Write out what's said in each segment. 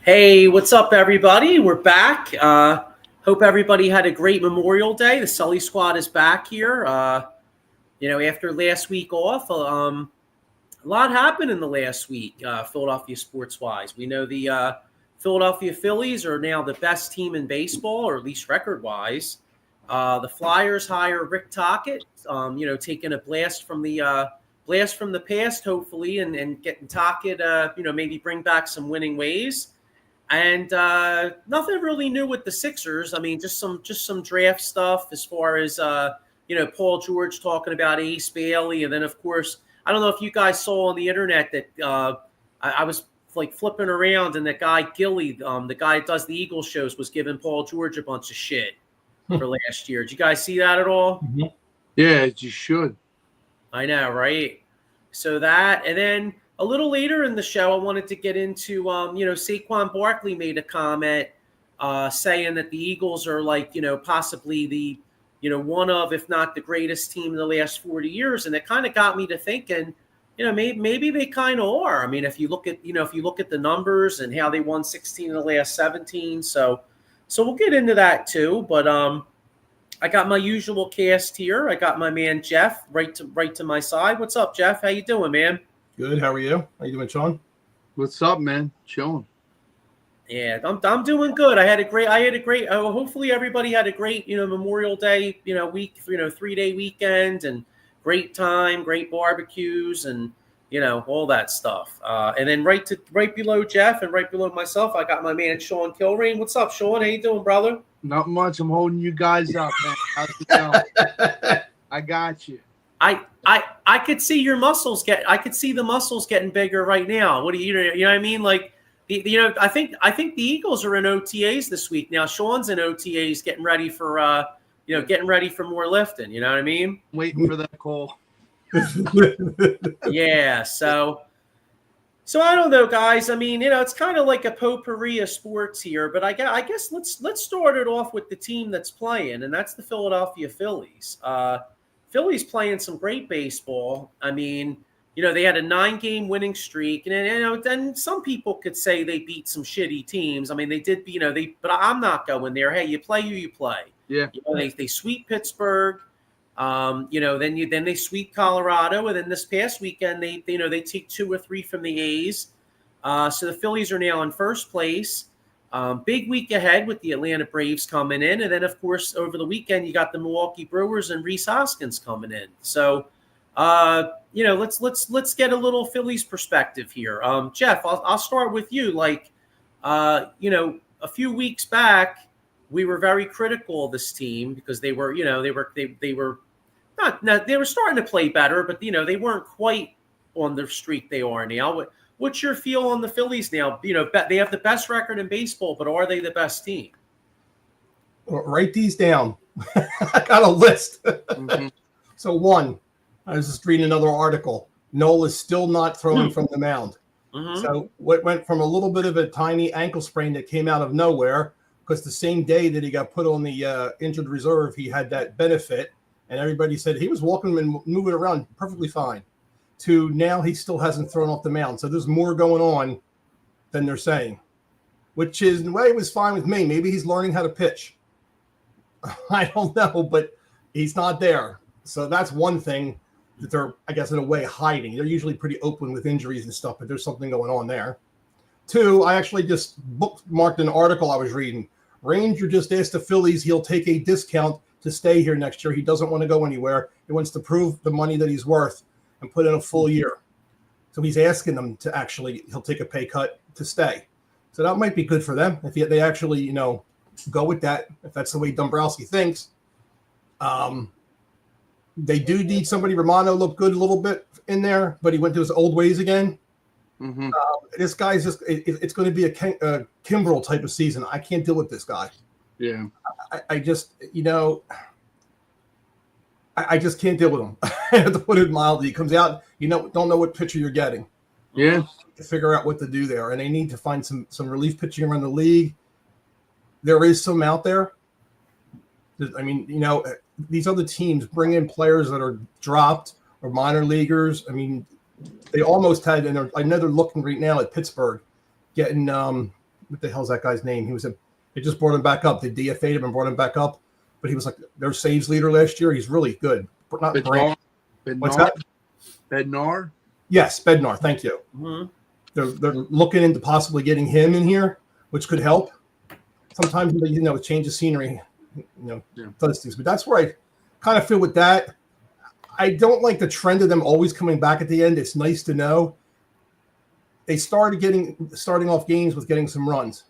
Hey, what's up, everybody? We're back. Hope everybody had a great Memorial Day. The Sully Squad is back here. After last week off, a lot happened in the last week, Philadelphia sports-wise. We know the Philadelphia Phillies are now the best team in baseball, or at least record-wise. The Flyers hire Rick Tocchet, taking a blast from the past, hopefully, and getting Tocchet, maybe bring back some winning ways. And nothing really new with the Sixers. I mean, just some draft stuff as far as Paul George talking about Ace Bailey, and then of course I don't know if you guys saw on the internet that I was like flipping around, and that guy Gilly, the guy that does the Eagles shows, was giving Paul George a bunch of shit for last year. Did you guys see that at all? Mm-hmm. Yeah, you should. I know, right? So that, and then a little later in the show, I wanted to get into, Saquon Barkley made a comment saying that the Eagles are possibly the, one of, if not the greatest team in the last 40 years. And it kind of got me to thinking, maybe they kind of are. I mean, if you look at the numbers and how they won 16 of the last 17. So we'll get into that too. But I got my usual cast here. I got my man, Jeff, right to my side. What's up, Jeff? How you doing, man? Good. How are you? How you doing, Sean? What's up, man? Chilling. Yeah, I'm doing good. I had a great. Hopefully, everybody had a great, Memorial Day, week, 3-day weekend, and great time, great barbecues, and all that stuff. And then right below Jeff and right below myself, I got my man Sean Kilrain. What's up, Sean? How you doing, brother? Not much. I'm holding you guys up, man. How's it going? I got you. I could see your muscles I could see the muscles getting bigger right now. What do you know what I mean? Like I think the Eagles are in OTAs this week. Now Sean's in OTAs getting ready for getting ready for more lifting, you know what I mean? Waiting for that call. Yeah, so I don't know, guys. I mean, it's kind of like a potpourri of sports here, but I guess let's start it off with the team that's playing, and that's the Philadelphia Phillies. Phillies playing some great baseball. I mean, they had a 9-game winning streak, and then some people could say they beat some shitty teams. I mean, they did, but I'm not going there. Hey, you play who you play. Yeah. They sweep Pittsburgh. Then they sweep Colorado, and then this past weekend they take 2 or 3 from the A's. So the Phillies are now in first place. Big week ahead with the Atlanta Braves coming in. And then, of course, over the weekend, you got the Milwaukee Brewers and Rhys Hoskins coming in. So, let's get a little Phillies perspective here. Jeff, I'll start with you. A few weeks back, we were very critical of this team because they were starting to play better, but, they weren't quite on the streak they are now. What's your feel on the Phillies now? They have the best record in baseball, but are they the best team? Well, write these down. I got a list. Mm-hmm. So one, I was just reading another article. Noel is still not throwing from the mound. Mm-hmm. So what went from a little bit of a tiny ankle sprain that came out of nowhere, because the same day that he got put on the injured reserve, he had that benefit, and everybody said he was walking and moving around perfectly fine, to now he still hasn't thrown off the mound. So there's more going on than they're saying, which is, in a way, it was fine with me. Maybe he's learning how to pitch. I don't know, but he's not there. So that's one thing that they're, I guess, in a way, hiding. They're usually pretty open with injuries and stuff, but there's something going on there. Two, I actually just bookmarked an article I was reading. Ranger just asked the Phillies he'll take a discount to stay here next year. He doesn't want to go anywhere. He wants to prove the money that he's worth and put in a full year. So he's asking them to actually, he'll take a pay cut to stay. So that might be good for them if they actually, go with that, if that's the way Dombrowski thinks. They do need somebody. Romano looked good a little bit in there, but he went to his old ways again. Mm-hmm. This guy's just, it's going to be a Kimbrel type of season. I can't deal with this guy. Yeah. I just, I just can't deal with him. I have to put it mildly. He comes out, don't know what pitcher you're getting. Yeah. To figure out what to do there. And they need to find some relief pitching around the league. There is some out there. I mean, these other teams bring in players that are dropped or minor leaguers. I mean, they almost had, and I know they're looking right now at Pittsburgh, getting what the hell's that guy's name? They just brought him back up. They DFA'd him and brought him back up, but he was like their saves leader last year. He's really good. Not Bednar. What's that? Bednar. Yes, Bednar. Thank you. Mm-hmm. They're looking into possibly getting him in here, which could help. Sometimes a change of scenery, does things. But that's where I kind of feel with that. I don't like the trend of them always coming back at the end. It's nice to know they starting off games with getting some runs,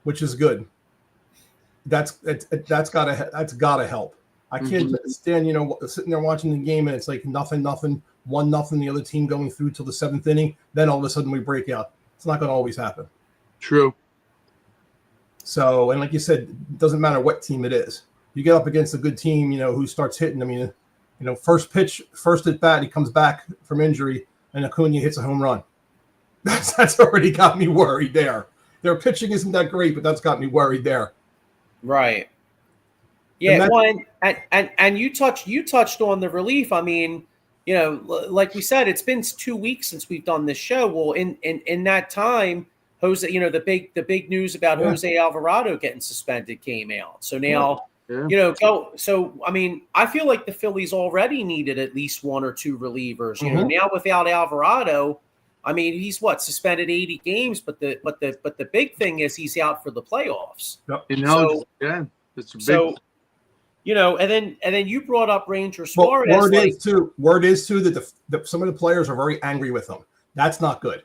which is good. That's gotta help. I can't stand sitting there watching the game and it's like nothing, 1-0, the other team going through till the 7th inning. Then all of a sudden we break out. It's not going to always happen. True. So, and like you said, it doesn't matter what team it is. You get up against a good team, who starts hitting. I mean, first pitch, first at bat, he comes back from injury, and Acuna hits a home run. That's already got me worried there. Their pitching isn't that great, but that's got me worried there. Right. Yeah. And you touched on the relief. I mean, like we said, it's been 2 weeks since we've done this show. Well, in that time, Jose, the big news about Jose Alvarado getting suspended came out. So now, So I mean, I feel like the Phillies already needed at least 1 or 2 relievers. Now without Alvarado, I mean, he's suspended 80 games, but the big thing is he's out for the playoffs. Yep. That's a big. So, and then you brought up Ranger Suarez. Word is too that some of the players are very angry with him. That's not good.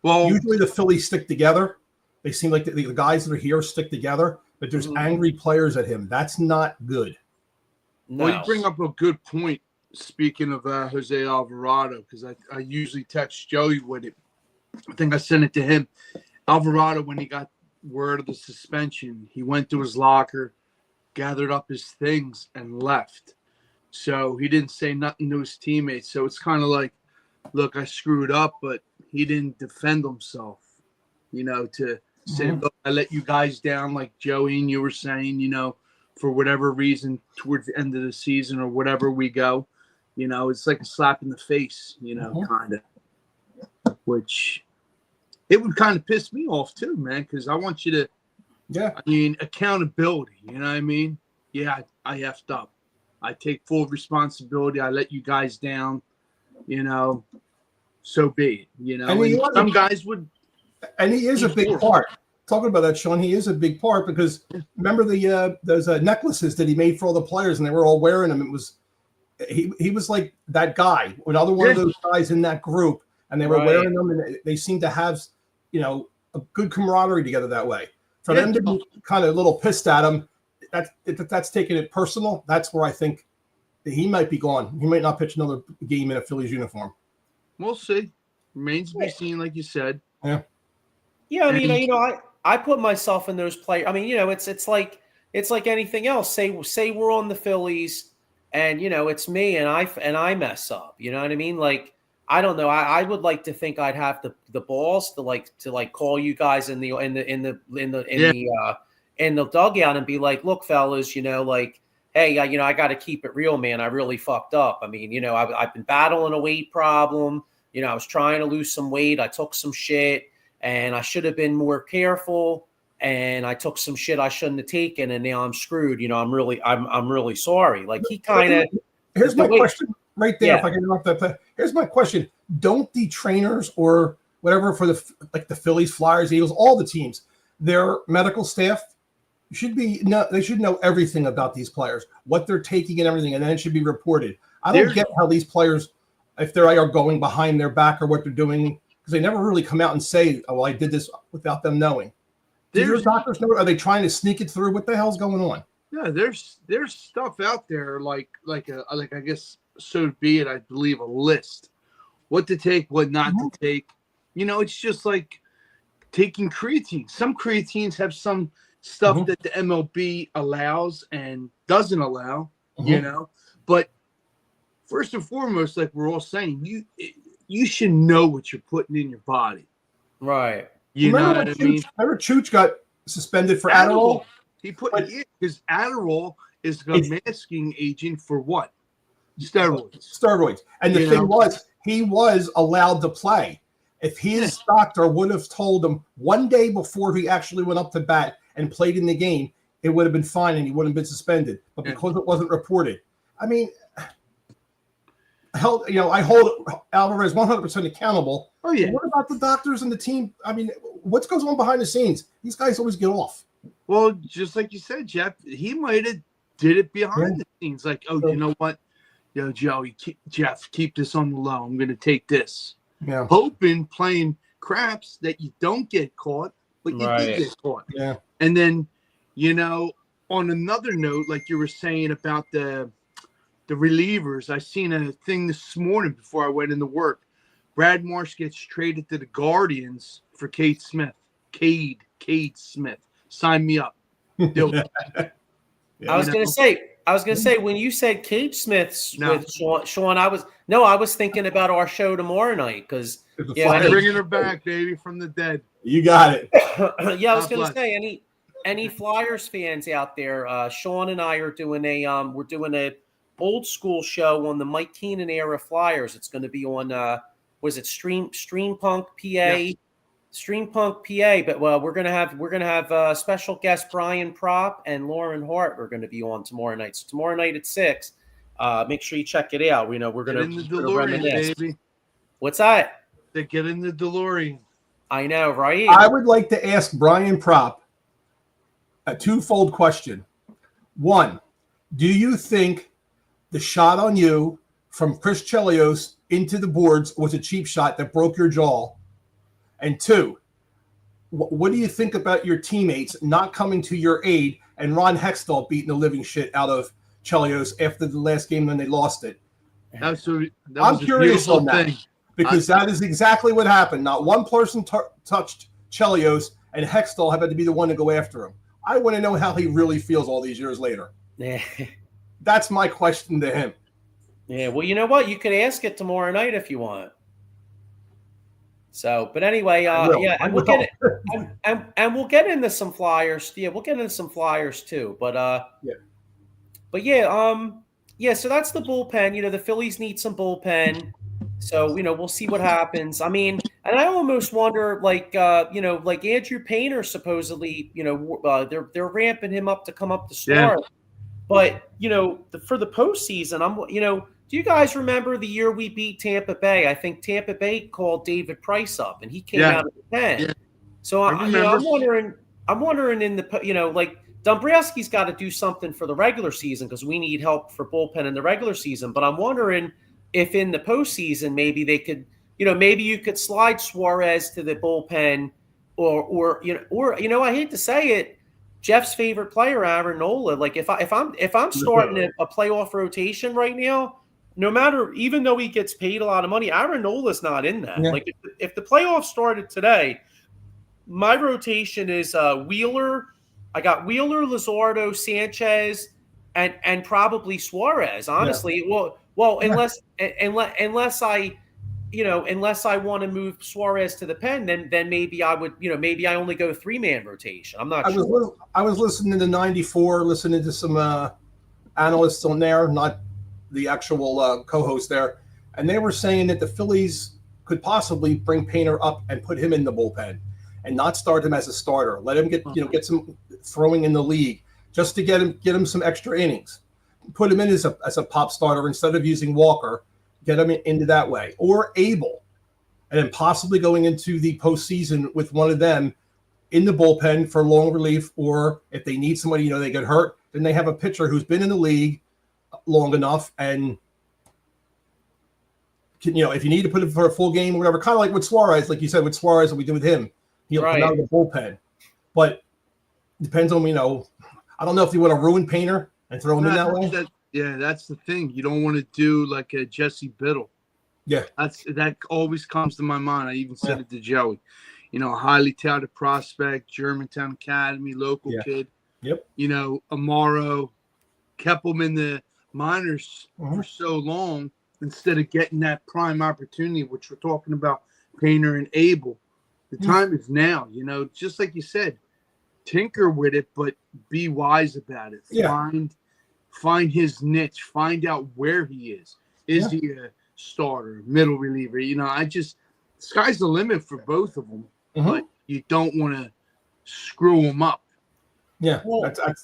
Well, usually the Phillies stick together. They seem like the guys that are here stick together, but there's angry players at him. That's not good. No. Well, you bring up a good point. Speaking of Jose Alvarado, because I usually text Joey with it. I think I sent it to him. Alvarado, when he got word of the suspension, he went to his locker, gathered up his things, and left. So he didn't say nothing to his teammates. So it's kind of like, look, I screwed up, but he didn't defend himself, to say, look, I let you guys down, like Joey and you were saying, for whatever reason, towards the end of the season or whatever we go, it's like a slap in the face, kind of, which it would kind of piss me off too, man, because I want you to, I mean, accountability, you know what I mean? Yeah, I effed up. I take full responsibility. I let you guys down, so be it, and some guys would. And he is a big part. Talking about that, Sean, he is a big part because remember those necklaces that he made for all the players and they were all wearing them. It was he was like that guy, another one of those guys in that group, and they were wearing them and they seemed to have, a good camaraderie together that way. For them to be kind of a little pissed at him, that's taking it personal. That's where I think that he might be gone. He might not pitch another game in a Phillies uniform. We'll see. Remains to be seen, like you said. Yeah. Yeah, I mean, I put myself in those players. I mean, it's like anything else. Say we're on the Phillies, and it's me, and I mess up. You know what I mean? Like, I don't know. I would like to think I'd have the balls to call you guys in the dugout and be like, look, fellas, hey, I got to keep it real, man. I really fucked up. I mean, I've been battling a weight problem. I was trying to lose some weight. I took some shit. And I should have been more careful, and I took some shit I shouldn't have taken, and now I'm screwed. I'm really sorry. Like he kind of. Here's my question right there. If I can interrupt that. Here's my question: don't the trainers or whatever for the Phillies, Flyers, Eagles, all the teams, their medical staff They should know everything about these players, what they're taking and everything, and then it should be reported. I don't get how these players, if they are going behind their back or what they're doing, because they never really come out and say, "Oh, well, I did this," without them knowing. Do your doctors know? Are they trying to sneak it through? What the hell's going on? Yeah, there's stuff out there like I guess, so be it, I believe, a list, what to take, what not to take. It's just like taking creatine. Some creatines have some stuff that the MLB allows and doesn't allow, but first and foremost, like we're all saying, you should know what you're putting in your body. Right. You know what I mean? Remember Chooch got suspended for Adderall? He put it because Adderall is a masking agent for what? Steroids. And the thing was, he was allowed to play. If his doctor would have told him one day before he actually went up to bat and played in the game, it would have been fine and he wouldn't have been suspended. But because it wasn't reported, I mean, I hold Alvarez 100% accountable. Oh yeah. But what about the doctors and the team? I mean, what goes on behind the scenes? These guys always get off. Well, just like you said, Jeff, he might have did it behind the scenes. Like, you know what? Joey, Jeff, keep this on the low. I'm going to take this. Yeah. Hoping, playing craps that you don't get caught, but you did get caught. Yeah. And then, on another note, like you were saying about the relievers, I seen a thing this morning before I went into work. Brad Marsh gets traded to the Guardians for Cade Smith. Cade Smith. Sign me up. Do it. I was going to say when you said Cade Smith with Sean, I was thinking about our show tomorrow night because bringing her back, baby, from the dead. You got it. I was going to say any Flyers fans out there, Sean and I are doing we're doing a old school show on the Mike Keenan era Flyers. It's going to be on Streampunk PA. Yeah. Streampunk PA, but we're gonna have special guest Brian Prop and Lauren Hart. We're going to be on tomorrow night. So tomorrow night at 6. Make sure you check it out. We're going to get in the DeLorean, baby. What's that? They get in the DeLorean. I know, right? I would like to ask Brian Prop a twofold question. One, do you think the shot on you from Chris Chelios into the boards was a cheap shot that broke your jaw? And two, what do you think about your teammates not coming to your aid and Ron Hextall beating the living shit out of Chelios after the last game when they lost it? Absolutely. I'm curious on that because that is exactly what happened. Not one person touched Chelios, and Hextall had to be the one to go after him. I want to know how he really feels all these years later. Yeah. That's my question to him. Yeah, well, you know what? You could ask it tomorrow night if you want. So, but anyway, and we'll get it, and we'll get into some Flyers. Yeah, we'll get into some Flyers too. But So that's the bullpen. The Phillies need some bullpen. So we'll see what happens. I mean, and I almost wonder, like Andrew Painter supposedly, they're ramping him up to come up to start. Yeah. But for the postseason, do you guys remember the year we beat Tampa Bay? I think Tampa Bay called David Price up, and he came out of the pen. Yeah. So I'm wondering in the Dombrowski's got to do something for the regular season because we need help for bullpen in the regular season. But I'm wondering if in the postseason maybe they could, maybe you could slide Suarez to the bullpen, or I hate to say it, Jeff's favorite player, Aaron Nola. Like if I'm starting a playoff rotation right now. No matter, even though he gets paid a lot of money, Aaron Nola's not in that. Yeah. Like if the playoffs started today, my rotation is Wheeler. I got Wheeler, Luzardo, Sanchez, and probably Suarez. Honestly, unless I want to move Suarez to the pen, then maybe I would. Maybe I only go 3-man rotation. I'm not sure. I was listening to 94, listening to some analysts on there, not the actual co-host there, and they were saying that the Phillies could possibly bring Painter up and put him in the bullpen and not start him as a starter. Let him get some throwing in the league just to get him some extra innings. Put him in as a pop starter instead of using Walker. Get him into that way, or Abel, and then possibly going into the postseason with one of them in the bullpen for long relief, or if they need somebody, they get hurt, then they have a pitcher who's been in the league long enough and can, if you need to put it for a full game or whatever, kind of like with Suarez, like you said, with Suarez, what we did with him, he'll come out of the bullpen. But depends on, I don't know if you want to ruin Painter and throw him in that way. That's the thing. You don't want to do like a Jesse Biddle. Yeah. That always comes to my mind. I even said it to Joey. Highly touted prospect, Germantown Academy, local kid. Yep. Amaro kept him in the minors for so long instead of getting that prime opportunity, which we're talking about Painter and Abel. The time is now, just like you said, tinker with it, but be wise about it. Yeah. Find his niche, find out where he is. Is he a starter, middle reliever? Sky's the limit for both of them, but you don't want to screw them up. Yeah,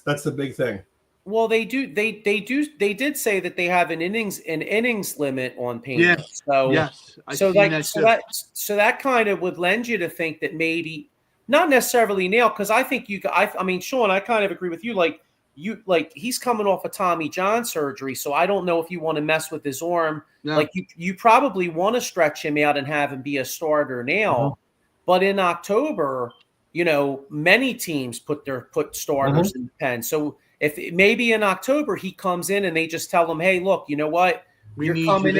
that's the big thing. Well, they did say that they have an innings limit on Painter. Yes. So that kind of would lend you to think that maybe not necessarily now, because I think Sean, I kind of agree with you. Like he's coming off a Tommy John surgery, so I don't know if you want to mess with his arm. No. Like you probably want to stretch him out and have him be a starter now. But in October, many teams put starters in the pen. So if maybe in October he comes in and they just tell him, hey, look, you know what? You're coming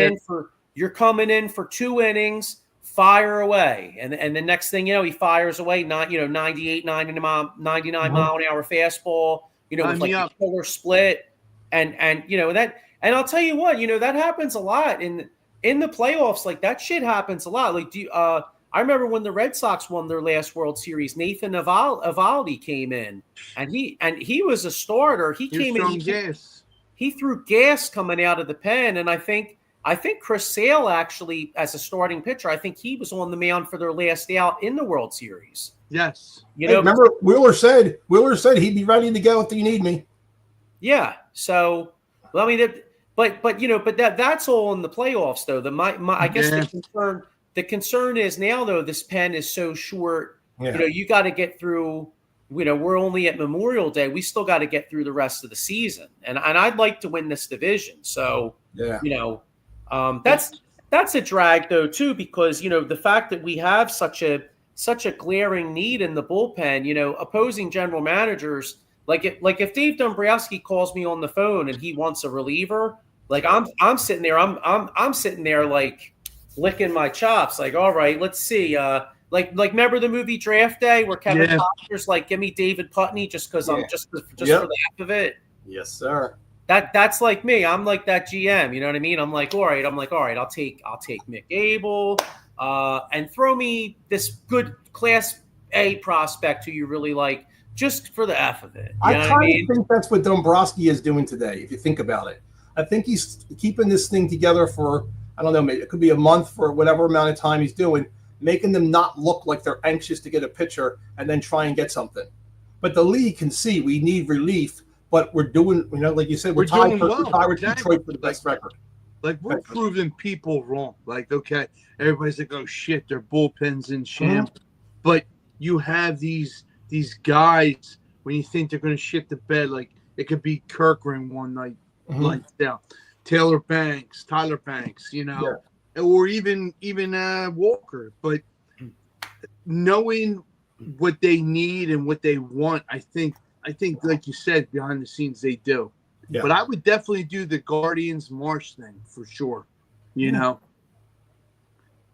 in for 2 innings, fire away. And the next thing he fires away 98, 99 mile an hour fastball, with like a killer split. And I'll tell you what, that happens a lot in the playoffs. Like that shit happens a lot. Like I remember when the Red Sox won their last World Series, Nathan Eovaldi came in, and he was a starter. He threw gas coming out of the pen, and I think Chris Sale actually, as a starting pitcher, I think he was on the mound for their last out in the World Series. Yes, remember Wheeler said he'd be ready to go if you need me. Yeah, so I mean, but that's all in the playoffs though. I guess the concern is now, though, this pen is so short. Yeah. You got to get through. We're only at Memorial Day. We still got to get through the rest of the season, and I'd like to win this division. So, that's a drag though too, because the fact that we have such a glaring need in the bullpen. Opposing general managers like if Dave Dombrowski calls me on the phone and he wants a reliever, like I'm sitting there, I'm sitting there like licking my chops, like, all right, let's see. Like remember the movie Draft Day where Kevin Costner's like, give me David Putney just because I'm just for the heck of it. Yes, sir. That's like me. I'm like that GM. You know what I mean? I'm like, all right. I'll take Mick Abel, and throw me this good Class A prospect who you really like, just for the F of it. I kind of think that's what Dombrowski is doing today. If you think about it, I think he's keeping this thing together for, I don't know, maybe it could be a month for whatever amount of time he's doing, making them not look like they're anxious to get a pitcher and then try and get something. But the league can see we need relief, but we're doing, like you said, we're tied with Detroit for the best record. Like, we're proving people wrong. Like, okay, everybody's like, oh, shit, their bullpen's in shambles. But you have these guys, when you think they're going to shit the bed, like, it could be Kirkland one night, lights down. Tyler Banks, or even Walker. But knowing what they need and what they want, I think, like you said, behind the scenes they do. Yeah. But I would definitely do the Guardians Marsh thing for sure, But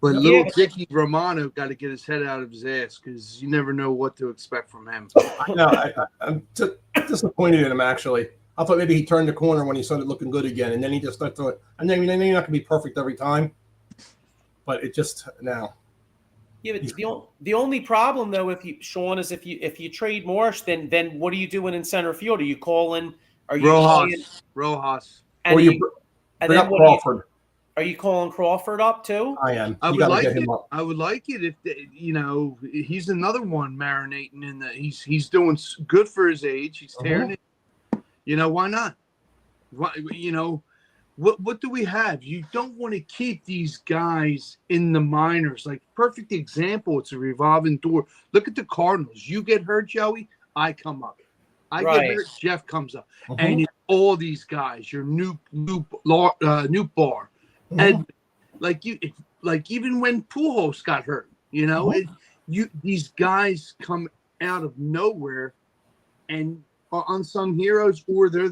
little Dickie Romano got to get his head out of his ass because you never know what to expect from him. I know. I'm disappointed in him, actually. I thought maybe he turned the corner when he started looking good again, and then he just started to. And then you're not going to be perfect every time, but it just now. Yeah, but the only problem though, if you trade Marsh, then what are you doing in center field? Are you calling? Are you Rojas? And bring up Crawford. Are you calling Crawford up too? I am. I would like it. I would like it if he's another one marinating in the. He's doing good for his age. He's tearing it. Why not? Why, what do we have? You don't want to keep these guys in the minors. Like, perfect example, it's a revolving door. Look at the Cardinals. You get hurt, Joey, I come up. I get hurt, Jeff comes up. And it's all these guys, your new bar. And like even when Pujols got hurt, these guys come out of nowhere and are unsung heroes, or they're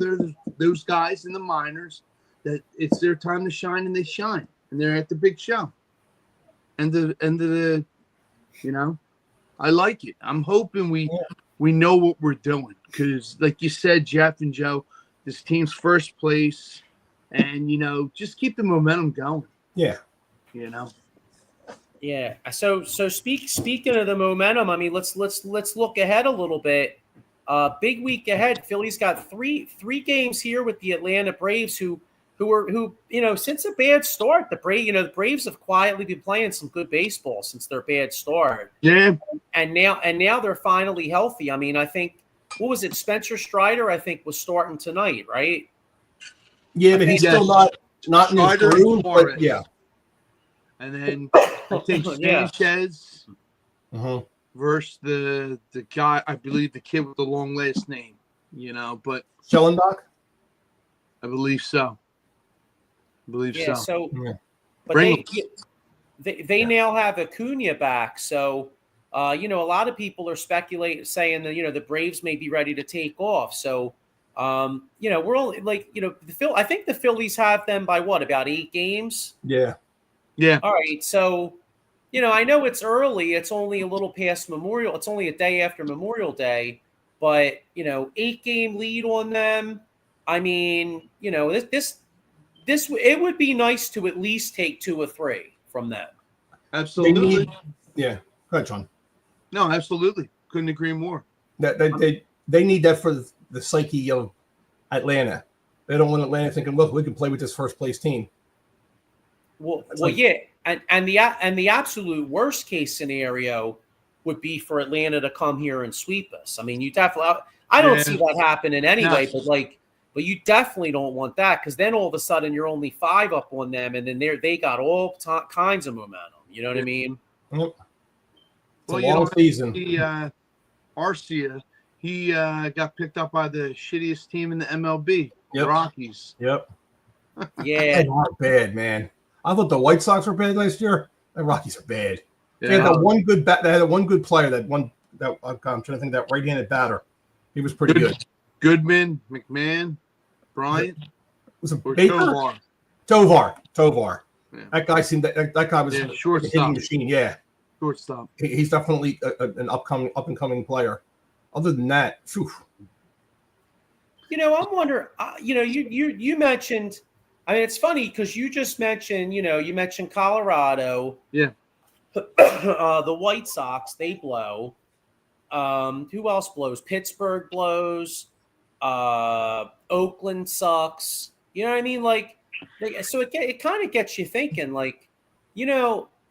those guys in the minors that it's their time to shine, and they shine, and they're at the big show. And the I like it. I'm hoping we know what we're doing, because like you said, Jeff and Joe, this team's first place, and just keep the momentum going. Yeah. Yeah. So speaking of the momentum, I mean, let's look ahead a little bit. Big week ahead. Phillies got three games here with the Atlanta Braves, who since a bad start, the Braves have quietly been playing some good baseball since their bad start. Yeah. And now they're finally healthy. I mean, I think, what was it? Spencer Strider, I think, was starting tonight, right? Yeah, but he's still not in his groove, but yeah. And then I think Sanchez versus the guy, I believe the kid with the long last name, but Schellenbach? I believe so. But they now have Acuna back, so a lot of people are saying that the Braves may be ready to take off. So we're only I think the Phillies have them by what, about 8 games? Yeah. All right, so I know it's early. It's only a little past Memorial. It's only a day after Memorial Day, but 8-game lead on them. I mean, this it would be nice to at least take 2 or 3 from them. Absolutely. Go ahead, John. No, absolutely. Couldn't agree more. They need that for the psyche of Atlanta. They don't want Atlanta thinking, look, we can play with this first place team. Yeah, and the absolute worst case scenario would be for Atlanta to come here and sweep us. I mean, you definitely. I don't see that happening anyway, but you definitely don't want that, because then all of a sudden you're only 5 up on them, and then they got all kinds of momentum. You know what I mean? Yep. It's a long season. Arcia, he got picked up by the shittiest team in the MLB, the Rockies. Yep. Yeah. They aren't bad, man. I thought the White Sox were bad last year. The Rockies are bad. Yeah. They had that one good They had one good player. I'm trying to think, that right-handed batter. He was pretty good. Goodman, McMahon, Bryant. Was it Baker? Tovar. Yeah. That guy seemed that guy was a hitting machine. Yeah. Shortstop. He's definitely an up and coming player. Other than that, phew. I'm wondering. You mentioned. I mean, it's funny because you just mentioned. You mentioned Colorado. Yeah. The White Sox, they blow. Who else blows? Pittsburgh blows. Oakland sucks. You know what I mean? So it kind of gets you thinking.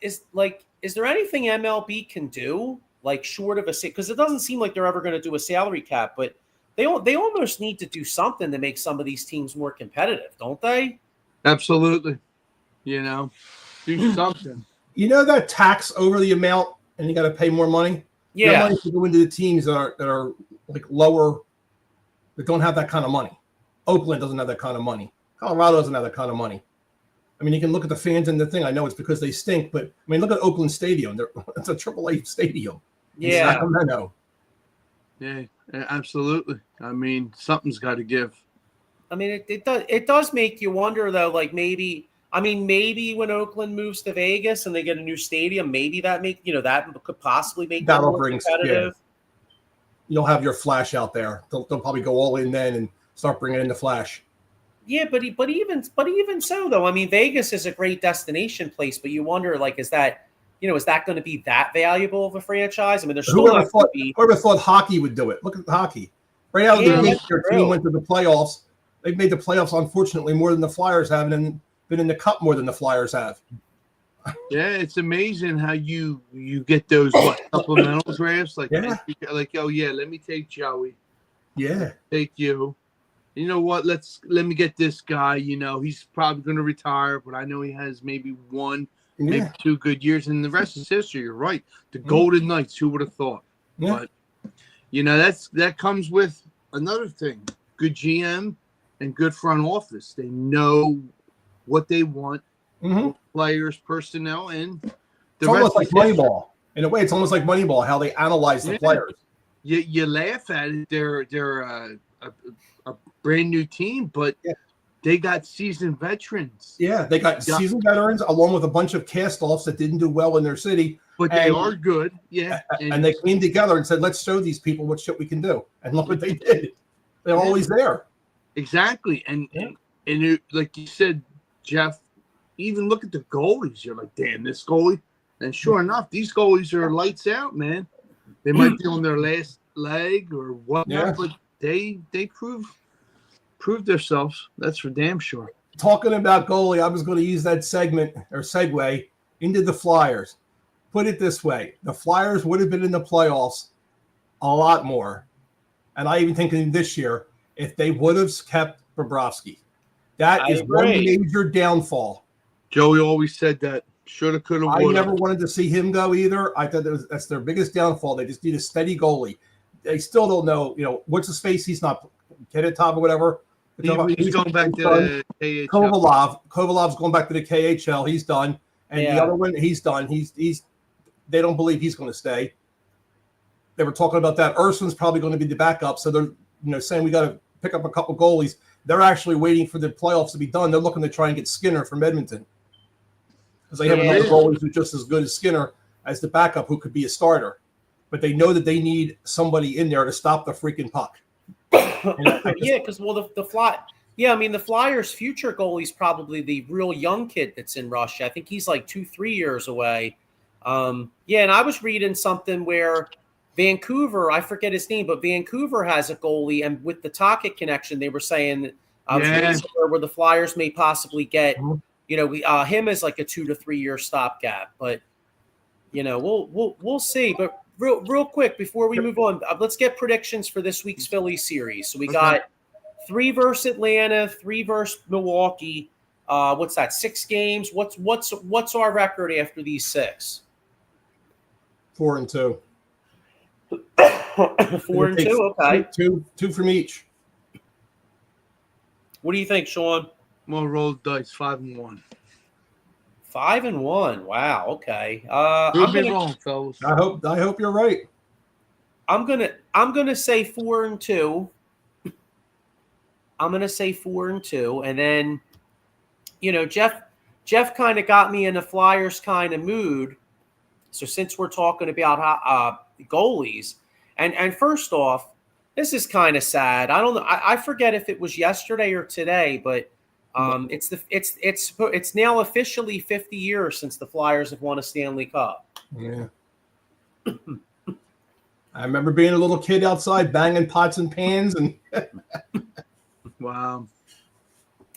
Is there anything MLB can do, short of because it doesn't seem like they're ever going to do a salary cap, but they almost need to do something to make some of these teams more competitive, don't they? Absolutely. Do something. That tax over the amount, and you got to pay more money. Yeah, that money to go into the teams that are lower, that don't have that kind of money. Oakland doesn't have that kind of money. Colorado doesn't have that kind of money. I mean, you can look at the fans and the thing. I know it's because they stink, but I mean, look at Oakland Stadium. It's a AAA stadium. Yeah. Sacramento. Yeah, absolutely. I mean, something's got to give. I mean, it does make you wonder, though, maybe when Oakland moves to Vegas and they get a new stadium, maybe that that could possibly make them more competitive. Yeah. You'll have your Flash out there. They'll probably go all in then and start bringing in the Flash. Yeah, but even so, though, I mean, Vegas is a great destination place, but you wonder, is that going to be that valuable of a franchise? I mean, there's still whoever thought hockey would do it. Look at hockey. Right out of the gate, their team went to the playoffs. They've made the playoffs, unfortunately, more than the Flyers have, and been in the Cup more than the Flyers have. Yeah, it's amazing how you get those supplemental drafts. Let me take Joey. Yeah. Take you. you know what? Let me get this guy. You know, he's probably going to retire, but I know he has maybe one, maybe 2 good years, and the rest is history. You're right. The Golden Knights. Who would have thought? Yeah. But you know, that comes with another thing: good GM and good front office. They know what they want, players, personnel, and it's almost like Moneyball. In a way, it's almost like Moneyball. How they analyze the players. You laugh at it. They're a brand new team, but they got seasoned veterans. Yeah, they got seasoned veterans along with a bunch of cast-offs that didn't do well in their city. But they are good. Yeah. And they came together and said, let's show these people what shit we can do. And look what they did. They're always there. Exactly. And it, like you said, Jeff, even look at the goalies. You're like, damn, this goalie. And sure enough, these goalies are lights out, man. They might be on their last leg or whatnot, but they prove themselves. That's for damn sure. Talking about goalie, I was going to use that segment or segue into the Flyers. Put it this way. The Flyers would have been in the playoffs a lot more. And I even think in this year, if they would have kept Bobrovsky. That is one major downfall. Joey always said that. Shoulda, coulda, woulda. I never wanted to see him go either. I thought that's their biggest downfall. They just need a steady goalie. They still don't know, what's his face? He's not Kenetov or whatever. He's going back to the KHL. Kovalov's going back to the KHL. He's done. And the other one, he's done. He's they don't believe he's going to stay. They were talking about that. Urson's probably going to be the backup. So they're saying we got to pick up a couple goalies. They're actually waiting for the playoffs to be done. They're looking to try and get Skinner from Edmonton. Because they have another goalie who's just as good as Skinner as the backup who could be a starter. But they know that they need somebody in there to stop the freaking puck. Because the Flyers' future goalie is probably the real young kid that's in Russia. I think he's like 2-3 years away. And I was reading something where Vancouver, I forget his name, but Vancouver has a goalie, and with the Tocchet connection, they were saying that where the Flyers may possibly get, him as like a 2 to 3 year stopgap. But we'll see. But real quick before we move on, let's get predictions for this week's Phillies series. So we got 3 versus Atlanta, 3 versus Milwaukee. What's that? 6 games. What's our record after these 6? 4-2. 4-2. Okay. Two from each. What do you think, Sean? We'll roll the dice. 5-1. 5-1. Wow. Okay. Could be wrong, fellas. I hope you're right. I'm gonna say 4-2. I'm gonna say 4-2, and then, Jeff kind of got me in a Flyers kind of mood. So since we're talking about goalies, and first off, this is kind of sad. I don't know. I forget if it was yesterday or today, but it's now officially 50 years since the Flyers have won a Stanley Cup. Yeah. I remember being a little kid outside banging pots and pans and. Wow.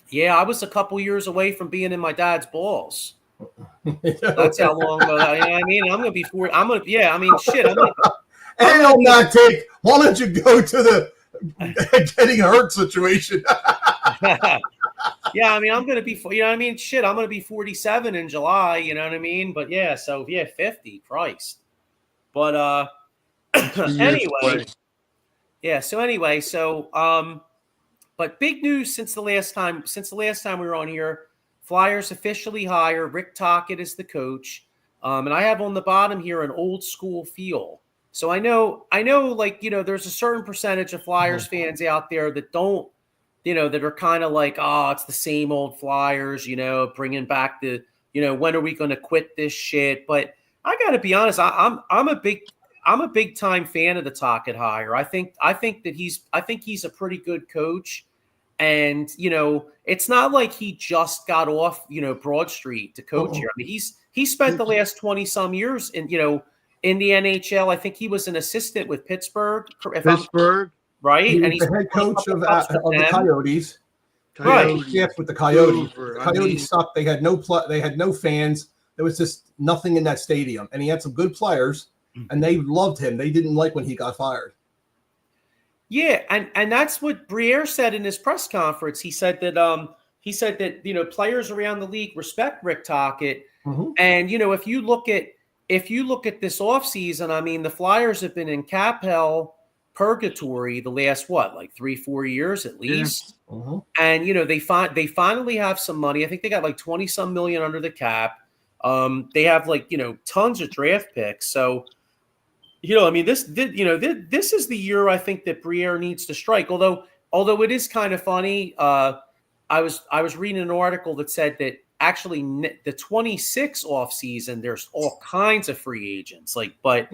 Yeah, I was a couple years away from being in my dad's balls. That's how long ago. I mean, I'm gonna be 40. Shit. I'll not take. Why don't you go to the getting hurt situation? Yeah, I'm gonna be. Shit, I'm gonna be 47 in July. You know what I mean? But 50. Christ. But anyway. Yeah. So but big news since the last time we were on here. Flyers officially hire Rick Tocchet as the coach. And I have on the bottom here an old school feel. So I know, there's a certain percentage of Flyers fans out there that don't, that are kind of like, oh, it's the same old Flyers, bringing back the, when are we going to quit this shit? But I got to be honest, I'm a big time fan of the Tocchet hire. I think that he's a pretty good coach. And, it's not like he just got off, Broad Street to coach here. I mean, he spent the last 20 some years in the NHL. I think he was an assistant with Pittsburgh. Right? He was and he's the head coach of the Coyotes. Right. Yes, with the Coyotes. The Coyotes sucked. They had no fans. There was just nothing in that stadium. And he had some good players, and they loved him. They didn't like when he got fired. Yeah, and that's what Briere said in his press conference. He said that players around the league respect Rick Tocchet, and if you look at this offseason, I mean, the Flyers have been in cap hell purgatory the last 3-4 years at least. Yeah. And they finally have some money. I think they got like 20 some million under the cap. They have tons of draft picks. So I mean, this is the year I think that Briere needs to strike. Although it is kind of funny. I was reading an article that said that actually the 26 offseason, there's all kinds of free agents. But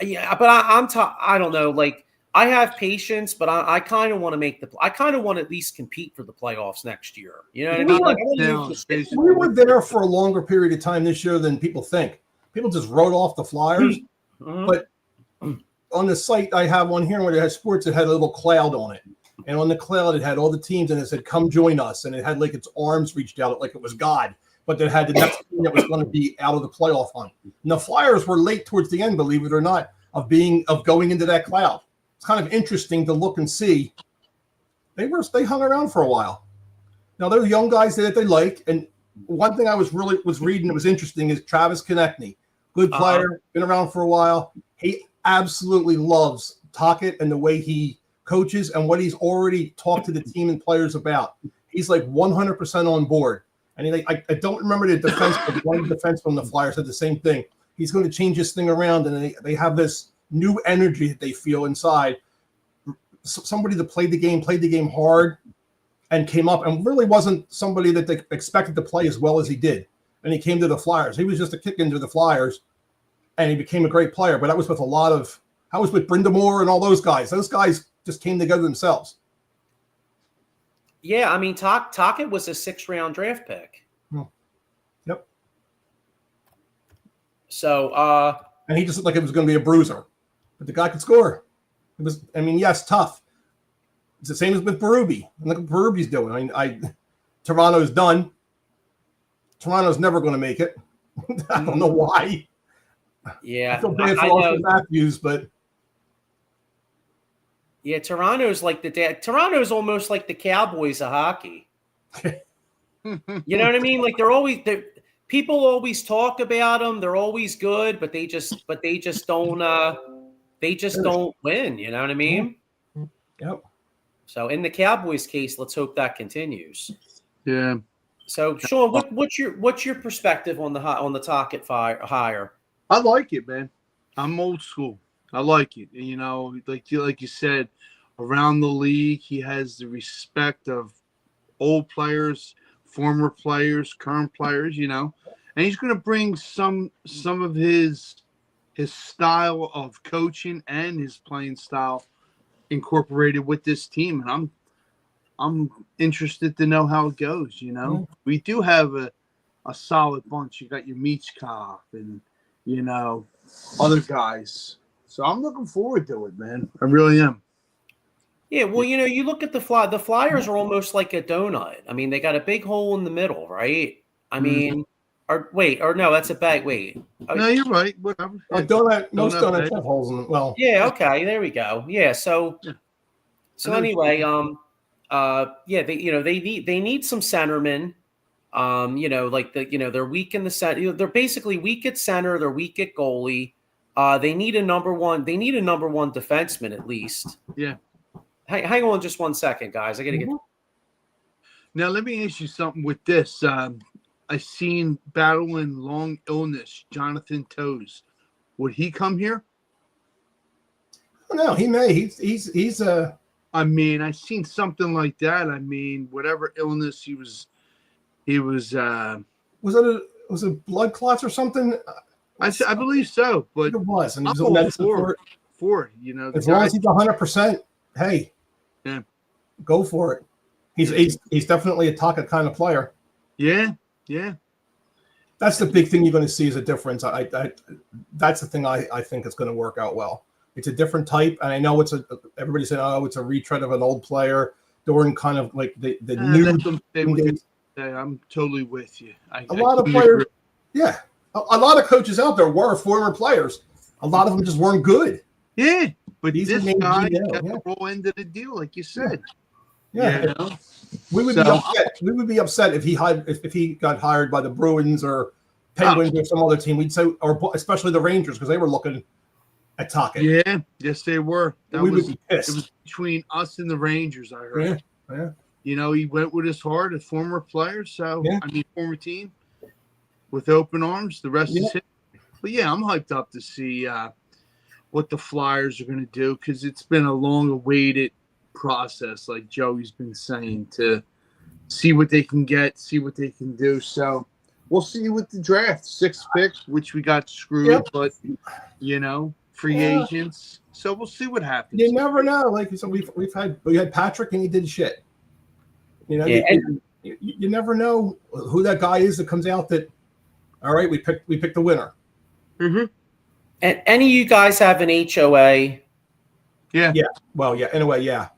I don't know. I have patience, but I kind of want to at least compete for the playoffs next year. You know what I mean? We were there for a longer period of time this year than people think. People just wrote off the Flyers, but on the site I have one here where it has sports, it had a little cloud on it. And on the cloud, it had all the teams, and it said, "Come join us." And it had its arms reached out like it was God, but it had the next team that was going to be out of the playoff hunt. And the Flyers were late towards the end, believe it or not, of going into that cloud. It's kind of interesting to look and see. They hung around for a while. Now they're young guys that they like. And one thing I was reading that was interesting is Travis Konechny, good player, been around for a while. He absolutely loves Tocchet and the way he coaches and what he's already talked to the team and players about. He's 100% on board. And I don't remember the defense, but one defense from the Flyers said the same thing. He's going to change this thing around, and they have this new energy that they feel inside. Somebody that played the game hard and came up and really wasn't somebody that they expected to play as well as he did. And he came to the Flyers. He was just a kick into the Flyers, and he became a great player. But that was with Brindamore and all those guys. Those guys just came together themselves. Yeah, I mean, Tocchet was a 6th-round draft pick. Yep. So, and he just looked like it was going to be a bruiser, but the guy could score. It was, yes, tough. It's the same as with Berube. And look what Berube's doing. Toronto's done. Toronto's never going to make it. I don't know why. Yeah, I feel bad for Austin Matthews, but. Yeah, Toronto's Toronto's almost like the Cowboys of hockey. You know what I mean? People always talk about them. They're always good, but they just don't don't win. You know what I mean? Yep. So in the Cowboys case, let's hope that continues. Yeah. So Sean, what's your perspective on the Tocchet hire? I like it, man. I'm old school. I like it. Like you said, around the league, he has the respect of old players, former players, current players, and he's going to bring some of his style of coaching and his playing style incorporated with this team. And I'm interested to know how it goes. We do have a solid bunch. You got your Michkov and other guys. So I'm looking forward to it, man. I really am. Yeah, well, you look at the Flyers are almost like a donut. I mean, they got a big hole in the middle, right? I mean, no, that's a bag. Wait. No, you're right. Whatever. Most donuts have holes in them. Well. Yeah. Okay. There we go. Yeah. So anyway, they need some centermen. They're weak in the center. They're basically weak at center. They're weak at goalie. They need a number one defenseman at least. Yeah. Hang on just 1 second, guys. I got to get. Now let me ask you something with this. I seen battling long illness, Jonathan Toews. Would he come here? No, he may. He's a. I mean, I seen something like that. I mean, whatever illness he was. Was it blood clots or something? I believe so, but it was, and he's on medicine for it. As long as he's 100%, hey, yeah, go for it. He's definitely a Tocchet kind of player. Yeah. That's the big thing you're going to see is a difference. That's the thing I think is going to work out well. It's a different type, and I know everybody said, oh, it's a retread of an old player during kind of like the new days. I'm totally with you. A lot of players, yeah. A lot of coaches out there were former players. A lot of them just weren't good. Yeah, But He's this the main guy GM, got yeah. the raw end of the deal, like you said. Yeah. You know? We would be upset. We would be upset if he got hired by the Bruins or Penguins or some other team. We'd say, or especially the Rangers, because they were looking at Tocchet. Yeah, yes, they were. We would be pissed. It was between us and the Rangers, I heard. Yeah. You know, he went with his heart, a former player, former team, with open arms. The rest is history. But yeah, I'm hyped up to see what the Flyers are going to do, because it's been a long-awaited process, like Joey's been saying, to see what they can get, see what they can do. So we'll see with the draft, 6th pick, which we got screwed, but free agents. So we'll see what happens. You never know. Like so, we had Patrick and he did shit. You know, you never know who that guy is that comes out. That all right, we picked the winner. Mm-hmm. And any of you guys have an HOA? Yeah. Well, yeah. In a way, yeah.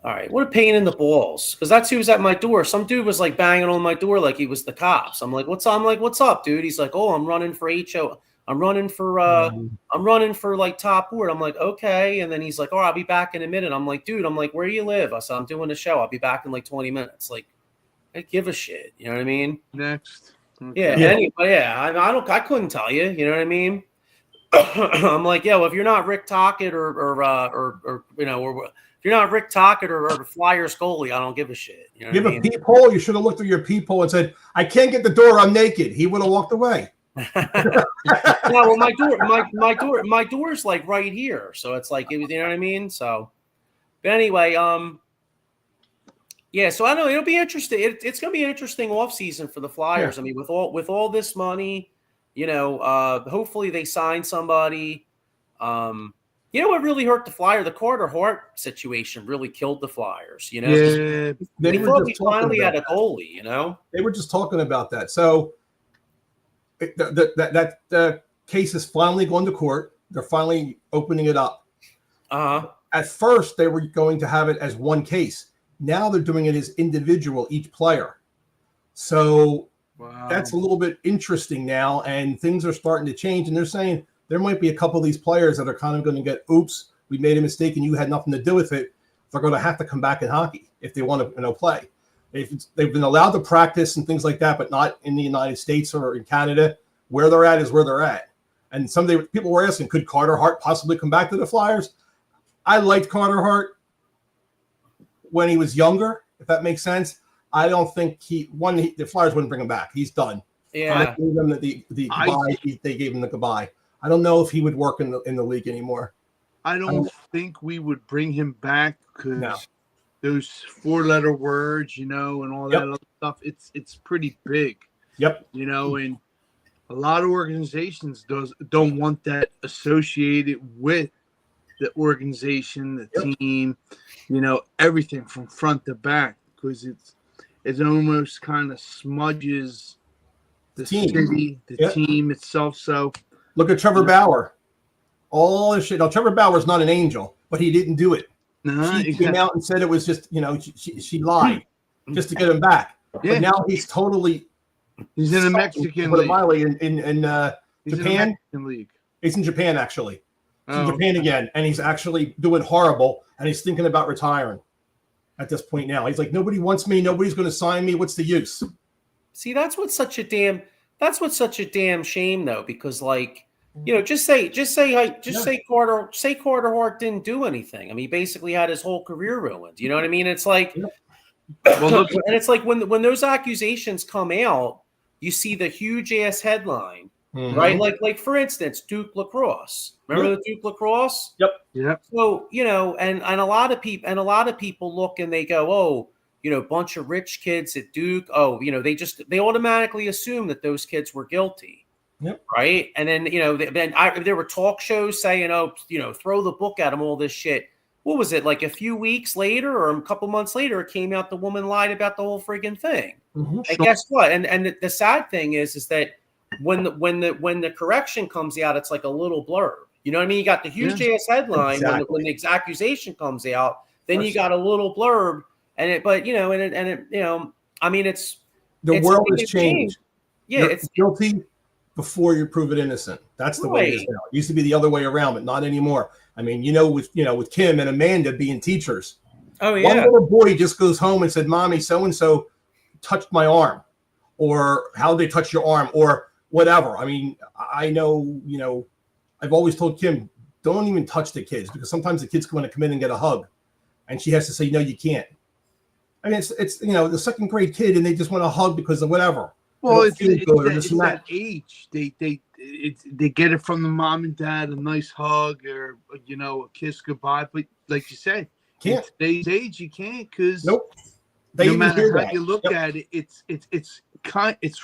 All right. What a pain in the balls. Because that's who was at my door. Some dude was like banging on my door like he was the cops. I'm like, what's up, dude? He's like, oh, I'm running for HOA. I'm running for like top board. I'm like, okay. And then he's like, oh, I'll be back in a minute. I'm like, dude, where do you live? I said, I'm doing a show. I'll be back in like 20 minutes. Like, I give a shit. You know what I mean? Next. Okay. Yeah. Anyway, I couldn't tell you. You know what I mean? I'm like, yeah, well, if you're not Rick Tocchet or if you're not Rick Tocchet or Flyers goalie, I don't give a shit. You know what I mean? Peephole. You should have looked through your peephole and said, I can't get the door. I'm naked. He would have walked away. No, well, my door's like right here, so it's like, you know what I mean. So, but anyway, yeah. So I know it'll be interesting. It's going to be an interesting off season for the Flyers. Yeah. I mean, with all this money, hopefully they sign somebody. You know what really hurt the Flyer? The Carter Hart situation really killed the Flyers. You know, they thought we finally had a goalie. You know, they were just talking about that. So. That case is finally going to court. They're finally opening it up. At first, they were going to have it as one case. Now they're doing it as individual, each player. So that's a little bit interesting now, and things are starting to change. And they're saying there might be a couple of these players that are kind of going to get, oops, we made a mistake and you had nothing to do with it. They're going to have to come back in hockey if they want to play. They've been allowed to practice and things like that, but not in the United States or in Canada. Where they're at is where they're at. And people were asking, could Carter Hart possibly come back to the Flyers? I liked Carter Hart when he was younger, if that makes sense. I don't think the Flyers wouldn't bring him back. He's done. Yeah. They gave him the goodbye. They gave him the goodbye. I don't know if he would work in the league anymore. I don't think we would bring him back because those 4-letter words, and all that other stuff, it's pretty big. Yep. And a lot of organizations don't want that associated with the organization, the team, everything from front to back, because it almost kind of smudges the city, the team itself. So look at Trevor Bauer. All this shit. Now, Trevor Bauer's not an angel, but he didn't do it. She came out and said it was just, she lied just to get him back. Yeah. But now he's totally. He's in the Mexican league. In Japan. League. He's in Japan, actually. He's in Japan again, and he's actually doing horrible, and he's thinking about retiring at this point now. He's like, nobody wants me. Nobody's going to sign me. What's the use? See, that's what's such a damn shame, though, because just say Carter Hart didn't do anything. I mean, he basically had his whole career ruined. You know what I mean? It's like, and it's like when those accusations come out, you see the huge ass headline, right? Like for instance, Duke lacrosse. Remember the Duke lacrosse? Yep. Yeah. So and a lot of people look and they go, oh, bunch of rich kids at Duke. Oh, they automatically assume that those kids were guilty. Yep. Right. And then, there were talk shows saying, throw the book at them, all this shit. What was it, like a few weeks later or a couple months later, it came out the woman lied about the whole friggin' thing. Mm-hmm. And guess what? And the sad thing is that when the correction comes out, it's like a little blurb. You know what I mean? You got the huge ass headline. Exactly. When the accusation comes out, then you got a little blurb, it's the world has changed. Yeah, it's guilty before you prove it innocent. That's the way it is now. It used to be the other way around, but not anymore. I mean, with Kim and Amanda being teachers. Oh yeah. One little boy just goes home and said, "Mommy, so and so touched my arm," or "How they touch your arm," or whatever. I mean, I know, I've always told Kim, don't even touch the kids, because sometimes the kids want to come in and get a hug, and she has to say, "No, you can't." I mean, it's the second grade kid, and they just want a hug because of whatever. Well, it's that age. They get it from the mom and dad, a nice hug or a kiss goodbye. But like you said, can't. In today's age, you can't, because nope. No matter how you look at it, it's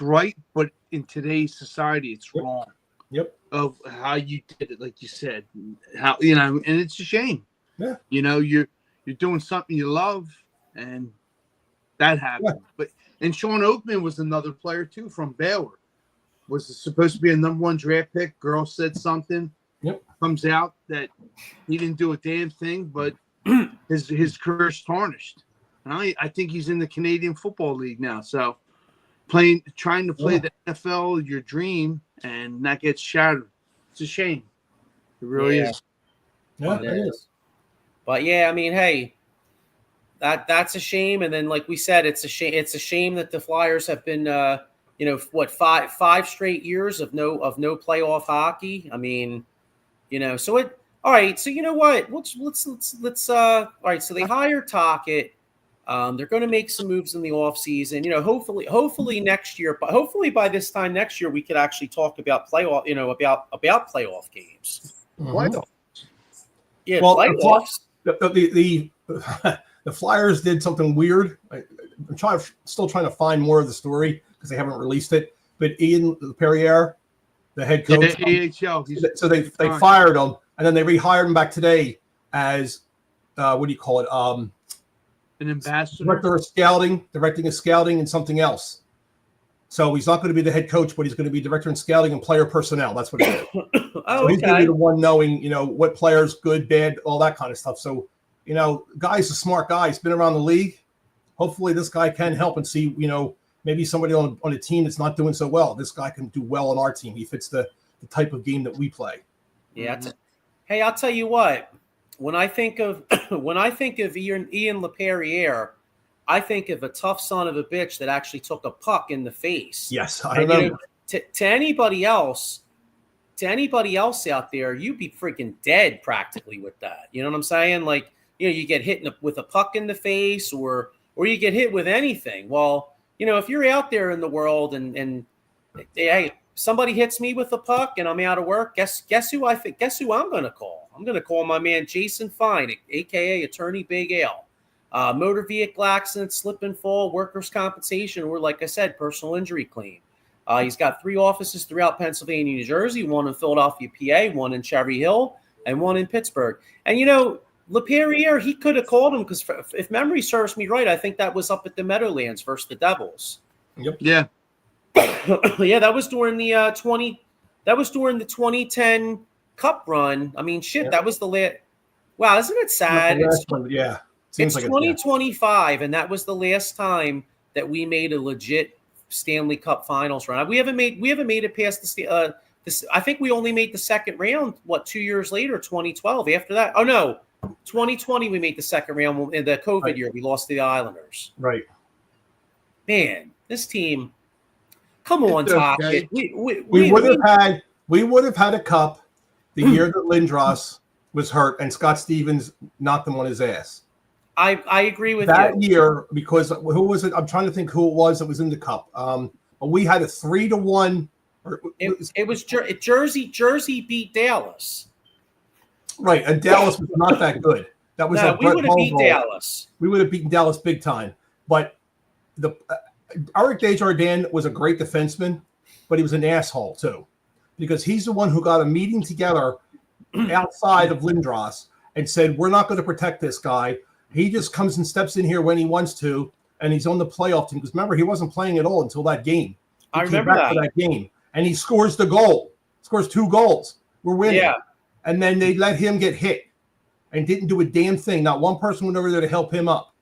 right, but in today's society, it's wrong. Yep. Of how you did it, like you said, how and it's a shame. Yeah. You're doing something you love, and that happened. Yeah. And Sean Oakman was another player too from Baylor. Was supposed to be a #1 draft pick. Girl said something. Yep. Comes out that he didn't do a damn thing, but his career's tarnished. And I think he's in the Canadian Football League now. So trying to play the NFL, your dream, and that gets shattered. It's a shame. It really is. Yeah, it is. But yeah, I mean, hey, that's a shame. And then, like we said, it's a shame. It's a shame that the Flyers have been, five straight years of no playoff hockey. I mean, so it. All right, so you know what? Let's. All right, so they hire Tocchet. They're going to make some moves in the offseason. Hopefully next year, but hopefully by this time next year, we could actually talk about playoff. About playoff games. Mm-hmm. Yeah, well, playoffs. The Flyers did something weird. I'm still trying to find more of the story because they haven't released it. But Ian Perrier, the head coach, AHL. So they fired him, and then they rehired him back today as what do you call it? An ambassador, director of scouting, directing of scouting, and something else. So he's not going to be the head coach, but he's going to be director in scouting and player personnel. That's what he is. So he's going to be the one knowing, what players good, bad, all that kind of stuff. So, guy's a smart guy. He's been around the league. Hopefully, this guy can help and see, maybe somebody on a team that's not doing so well. This guy can do well on our team. He fits the type of game that we play. Yeah. Hey, I'll tell you what. When I think of Ian LePerriere, I think of a tough son of a bitch that actually took a puck in the face. Yes, I remember. To anybody else out there, you'd be freaking dead practically with that. You know what I'm saying? Like, you get hit with a puck in the face, or you get hit with anything. Well, if you're out there in the world and hey, somebody hits me with a puck and I'm out of work, guess who I'm going to call? I'm going to call my man Jason Fine, a.k.a. Attorney Big Al. Motor vehicle accident, slip and fall, workers' compensation, or, like I said, personal injury claim. He's got 3 offices throughout Pennsylvania, New Jersey, 1 in Philadelphia, PA, 1 in Cherry Hill, and 1 in Pittsburgh. And, LePerriere, he could have called him because, if memory serves me right, I think that was up at the Meadowlands versus the Devils. Yep. Yeah. Yeah, that was during the 2010 Cup run. I mean, shit, that was the last. Wow, isn't it sad? It's 2025, and that was the last time that we made a legit Stanley Cup Finals run. We haven't made it past the I think we only made the second round. 2 years later, 2012. After that, 2020 we made the second round in the COVID year. We lost to the Islanders. Right. Man, this team. Come on, Tocchet. We would have had a cup the year that Lindros was hurt and Scott Stevens knocked him on his ass. I agree with that year, because who was it? I'm trying to think who it was that was in the cup. But we had a 3-1. It was Jersey beat Dallas. Right, and Dallas was not that good. That was we would have beat Dallas. We would have beaten Dallas big time. But Eric Desjardins was a great defenseman, but he was an asshole too, because he's the one who got a meeting together outside of Lindros and said, "We're not going to protect this guy. He just comes and steps in here when he wants to, and he's on the playoff team." Because remember, he wasn't playing at all until that game. I remember that game, and he scores the goal. Scores 2 goals. We're winning. Yeah. And then they let him get hit and didn't do a damn thing. Not one person went over there to help him up.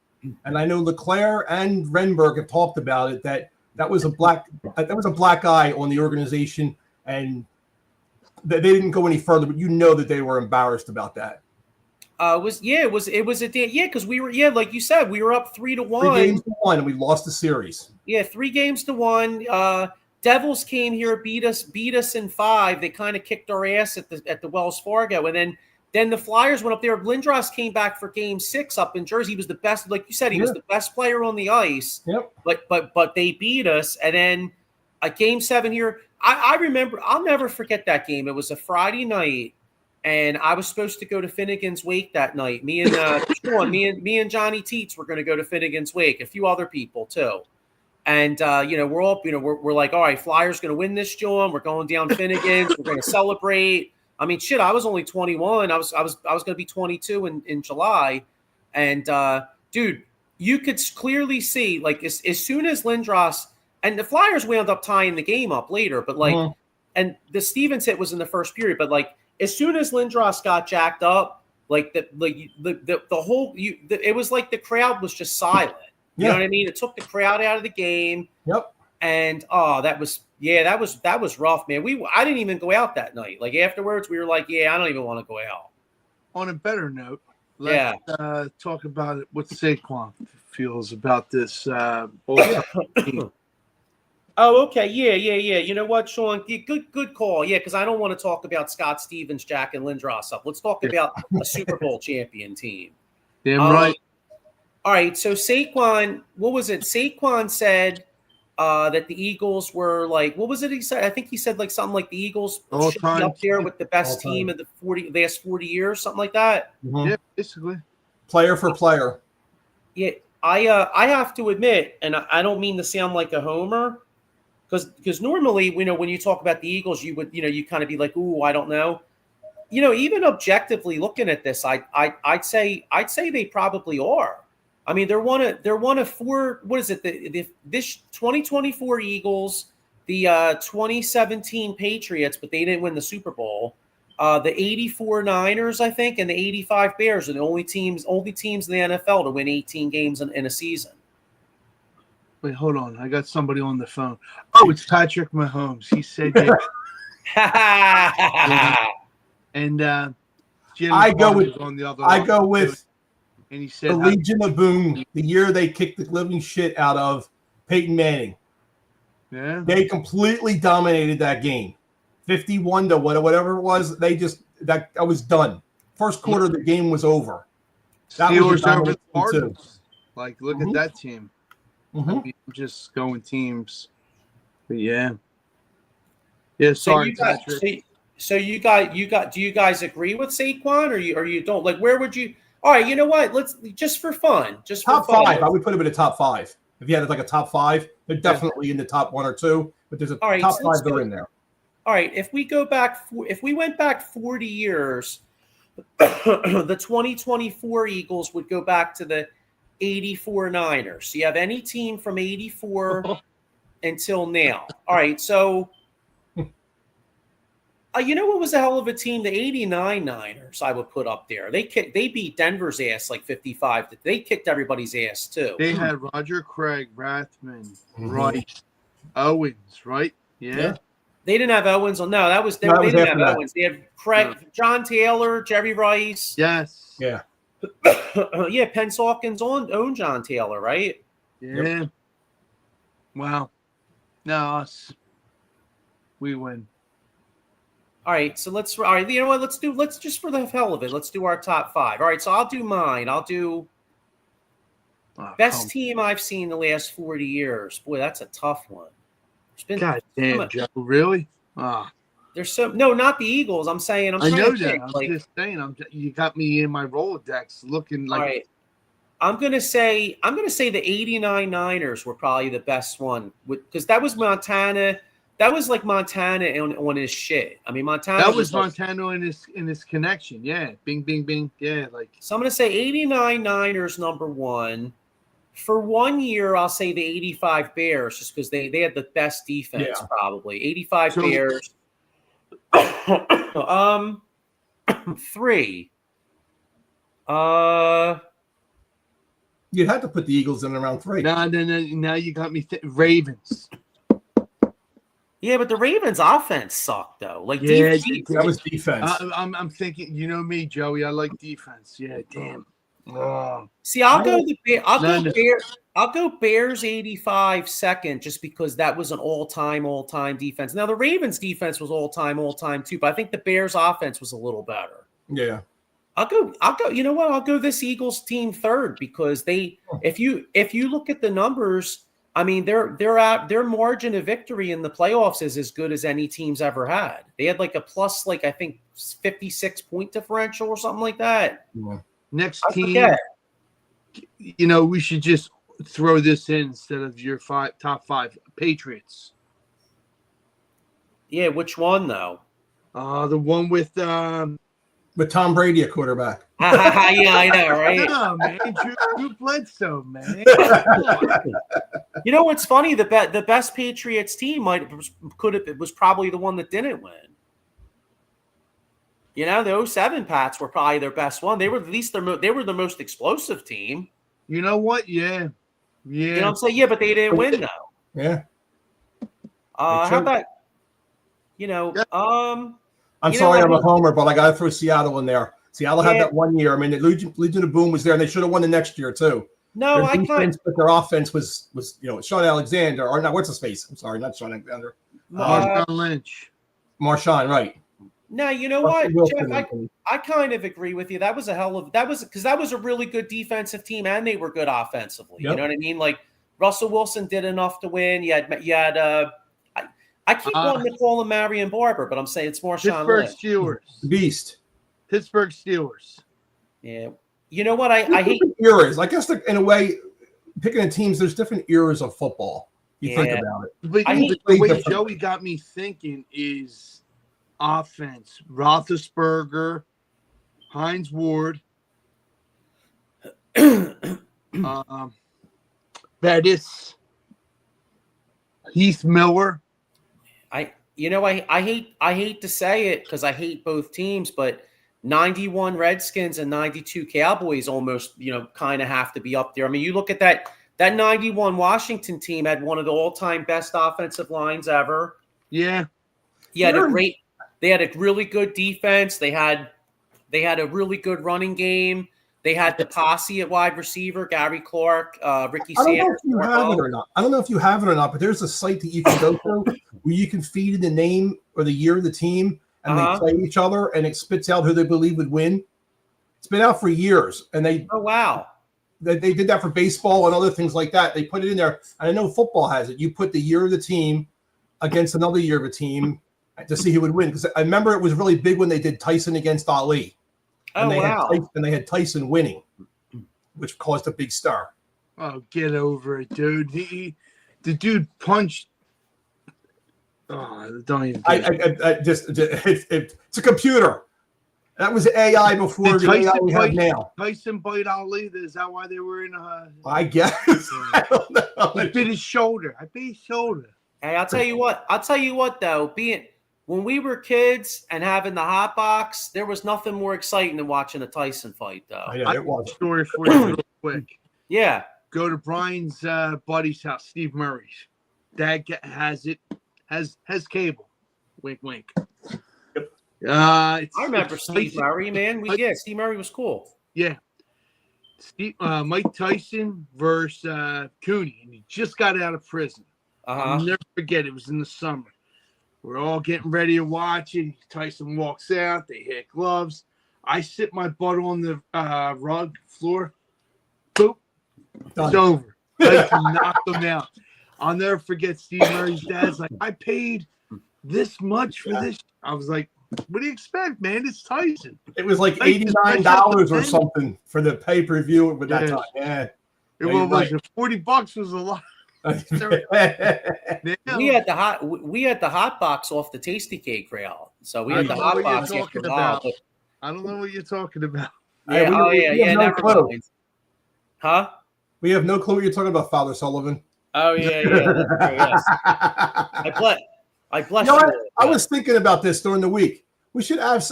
And I know Leclerc and Renberg have talked about it, that was a black eye on the organization, and they didn't go any further. But that they were embarrassed about that. It was a day. Yeah, because we were like you said, we were up 3-1. 3-1, and we lost the series. Yeah, 3-1. Devils came here, beat us in 5. They kind of kicked our ass at the Wells Fargo, and then the Flyers went up there. Lindros came back for Game 6 up in Jersey. He was the best, like you said, he was the best player on the ice. Yep. But they beat us, and then Game 7 here. I remember. I'll never forget that game. It was a Friday night, and I was supposed to go to Finnegan's Wake that night. Me and Sean, me and Johnny Teets were going to go to Finnegan's Wake. A few other people too. And we're all we're like, all right, Flyers going to win this, John. We're going down Finnegan's. We're going to celebrate. I mean, shit, I was only 21. I was going to be 22 in July, and dude, you could clearly see like as soon as Lindros and the Flyers wound up tying the game up later, but like, and the Stevens hit was in the first period, but like as soon as Lindros got jacked up, like the whole it was like the crowd was just silent. You know what I mean? It took the crowd out of the game. Yep. And that was rough, man. I didn't even go out that night. Like afterwards, we were like, I don't even want to go out. On a better note, let's talk about what Saquon feels about this. Oh, okay. Yeah. You know what, Sean? Good call. Yeah, because I don't want to talk about Scott Stevens, Jack, and Lindros up. Let's talk about a Super Bowl champion team. Damn right. All right, so Saquon, what was it? Saquon said that the Eagles were like, what was it he said? I think he said like something like the Eagles should be up there with the best team of the last 40 years, something like that. Mm-hmm. Yeah, basically. Player for player. Yeah, I have to admit, and I don't mean to sound like a homer, because normally, when you talk about the Eagles, you would, you kind of be like, ooh, I don't know. Even objectively looking at this, I'd say they probably are. I mean, they're one of 4. What is it? This 2024 Eagles, the 2017 Patriots, but they didn't win the Super Bowl. The 84 Niners, I think, and the 85 Bears are the only teams in the NFL to win 18 games in a season. Wait, hold on. I got somebody on the phone. Oh, it's Patrick Mahomes. He said that. And Jimmy I go with on the other. I go with. And he said, the Legion of Boom, the year they kicked the living shit out of Peyton Manning. Yeah. They completely dominated that game. 51 to whatever it was. They just, that was done. First quarter, the game was over. Steelers over the Cardinals. Like, look at that team. I mean, just going teams. But yeah. Yeah, sorry, Patrick. So you got, do you guys agree with Saquon or you don't? Like, where would you? All right, you know what? Let's just for fun. Top 5. I would put them in the top 5. If you had like a top 5, they're definitely in the top 1 or 2. But there's a top 5 that are in there. All right, if we went back 40 years, the 2024 Eagles would go back to the 84 Niners. So you have any team from 84 until now. All right, so. You know what was a hell of a team? The 89 Niners I would put up there. They beat Denver's ass like 55. They kicked everybody's ass too. They had Roger Craig, Rathman, Rice, Owens, right? Yeah. They didn't have Owens. No, they didn't have Owens. They had Craig, John Taylor, Jerry Rice. Yes. Yeah. Yeah, Penn Sawkins owned John Taylor, right? Yeah. Yep. Wow. No, we win. All right, so you know what? Let's just for the hell of it, let's do our top 5. All right, so I'll do mine. I'll do best team I've seen the last 40 years. Boy, that's a tough one. God damn, Joe, really? There's no, not the Eagles. I'm saying, I know that. I'm just saying, you got me in my Rolodex looking like. All right, I'm gonna say the 89 Niners were probably the best one because that was Montana. That was like Montana on his shit. I mean, Montana. That was Montana in his connection. Yeah, bing, bing, bing. Yeah, like. So I'm gonna say 89 Niners number 1. For 1 year, I'll say the 85 Bears just because they had the best defense probably. 85 Bears. 3. You'd have to put the Eagles in around 3. No. Now you got me Ravens. Yeah, but the Ravens' offense sucked though. Like, Yeah, that was defense. I'm thinking, you know me, Joey. I like defense. Yeah, damn. Oh. See, I'll go Bears 85 second, just because that was an all-time defense. Now the Ravens defense was all-time too, but I think the Bears offense was a little better. Yeah. I'll go, you know what? I'll go this Eagles team third, because if you look at the numbers, I mean, their margin of victory in the playoffs is as good as any team's ever had. They had like a plus, like, I think 56 point differential or something like that. Yeah. Next team, you know, we should just throw this in instead of your top five. Patriots. Yeah, which one though? The one with Tom Brady, a quarterback. Yeah, I know, right? No, man, Drew Bledsoe, man. You know what's funny? The best Patriots team was probably the one that didn't win. You know, the 07 Pats were probably their best one. They were at least they were the most explosive team. You know what? Yeah. You know what I'm saying? Yeah, but they didn't win though. Yeah. How about, you know, I'm sorry, I'm a homer, but I got to throw Seattle in there. Seattle had that one year. I mean, the Legion of Boom was there, and they should have won the next year too. No, but their offense was Sean Alexander, or not? What's his face? I'm sorry, not Sean Alexander. Marshawn Lynch. Marshawn, right? No, you know what, Jeff? I kind of agree with you. That was because that was a really good defensive team, and they were good offensively. Yep. You know what I mean? Like, Russell Wilson did enough to win. You had I keep wanting to call him Marion Barber, but I'm saying it's Marshawn Lynch. Pittsburgh Steelers. Beast. Pittsburgh Steelers. Yeah. You know what? I hate eras. I guess in a way, picking the teams, there's different eras of football. You think about it. But the way Joey got me thinking is offense. Roethlisberger, Hines Ward, Bettis, Heath Miller. I hate to say it because I hate both teams, but 91 Redskins and 92 Cowboys almost, kind of have to be up there. I mean, you look at that 91 Washington team had one of the all-time best offensive lines ever. Yeah. They had a really good defense. They had a really good running game. They had the posse at wide receiver, Gary Clark, Ricky Sanders. I don't know if you have it or not, but there's a site that you can go to where you can feed in the name or the year of the team, and they play each other, and it spits out who they believe would win. It's been out for years, and they did that for baseball and other things like that. They put it in there, and I know football has it. You put the year of the team against another year of a team to see who would win. Because I remember it was really big when they did Tyson against Ali. And they had Tyson winning, which caused a big stir. Oh, get over it, dude. The dude punched. Oh, don't even. It's a computer. That was AI before the AI we have now. Tyson bite Ali. Is that why they were in? I guess. I don't know. I bit his shoulder. Hey, I'll tell you what, though. When we were kids and having the hot box, there was nothing more exciting than watching a Tyson fight, though. Yeah, it was. Story for you real quick. Yeah. Go to Brian's buddy's house, Steve Murray's. Dad has cable. Wink, wink. Yep. I remember Steve Murray, man. Steve Murray was cool. Yeah. Mike Tyson versus Cooney, and he just got out of prison. I'll never forget. It was in the summer. We're all getting ready to watch it. Tyson walks out. They hit gloves. I sit my butt on the rug floor. Boop. It's over. Tyson knocked him out. I'll never forget Steve Murray's dad's like, I paid this much for this. I was like, what do you expect, man? It's Tyson. It was like $89 or something for the pay-per-view at that time. Yeah. It was like $40 was a lot. We had the hot box off the Tasty Cake rail, so we had the hot box. I don't know what you're talking about. Never mind. Huh? We have no clue what you're talking about, Father Sullivan. Oh yes. I bless you. I was thinking about this during the week. We should add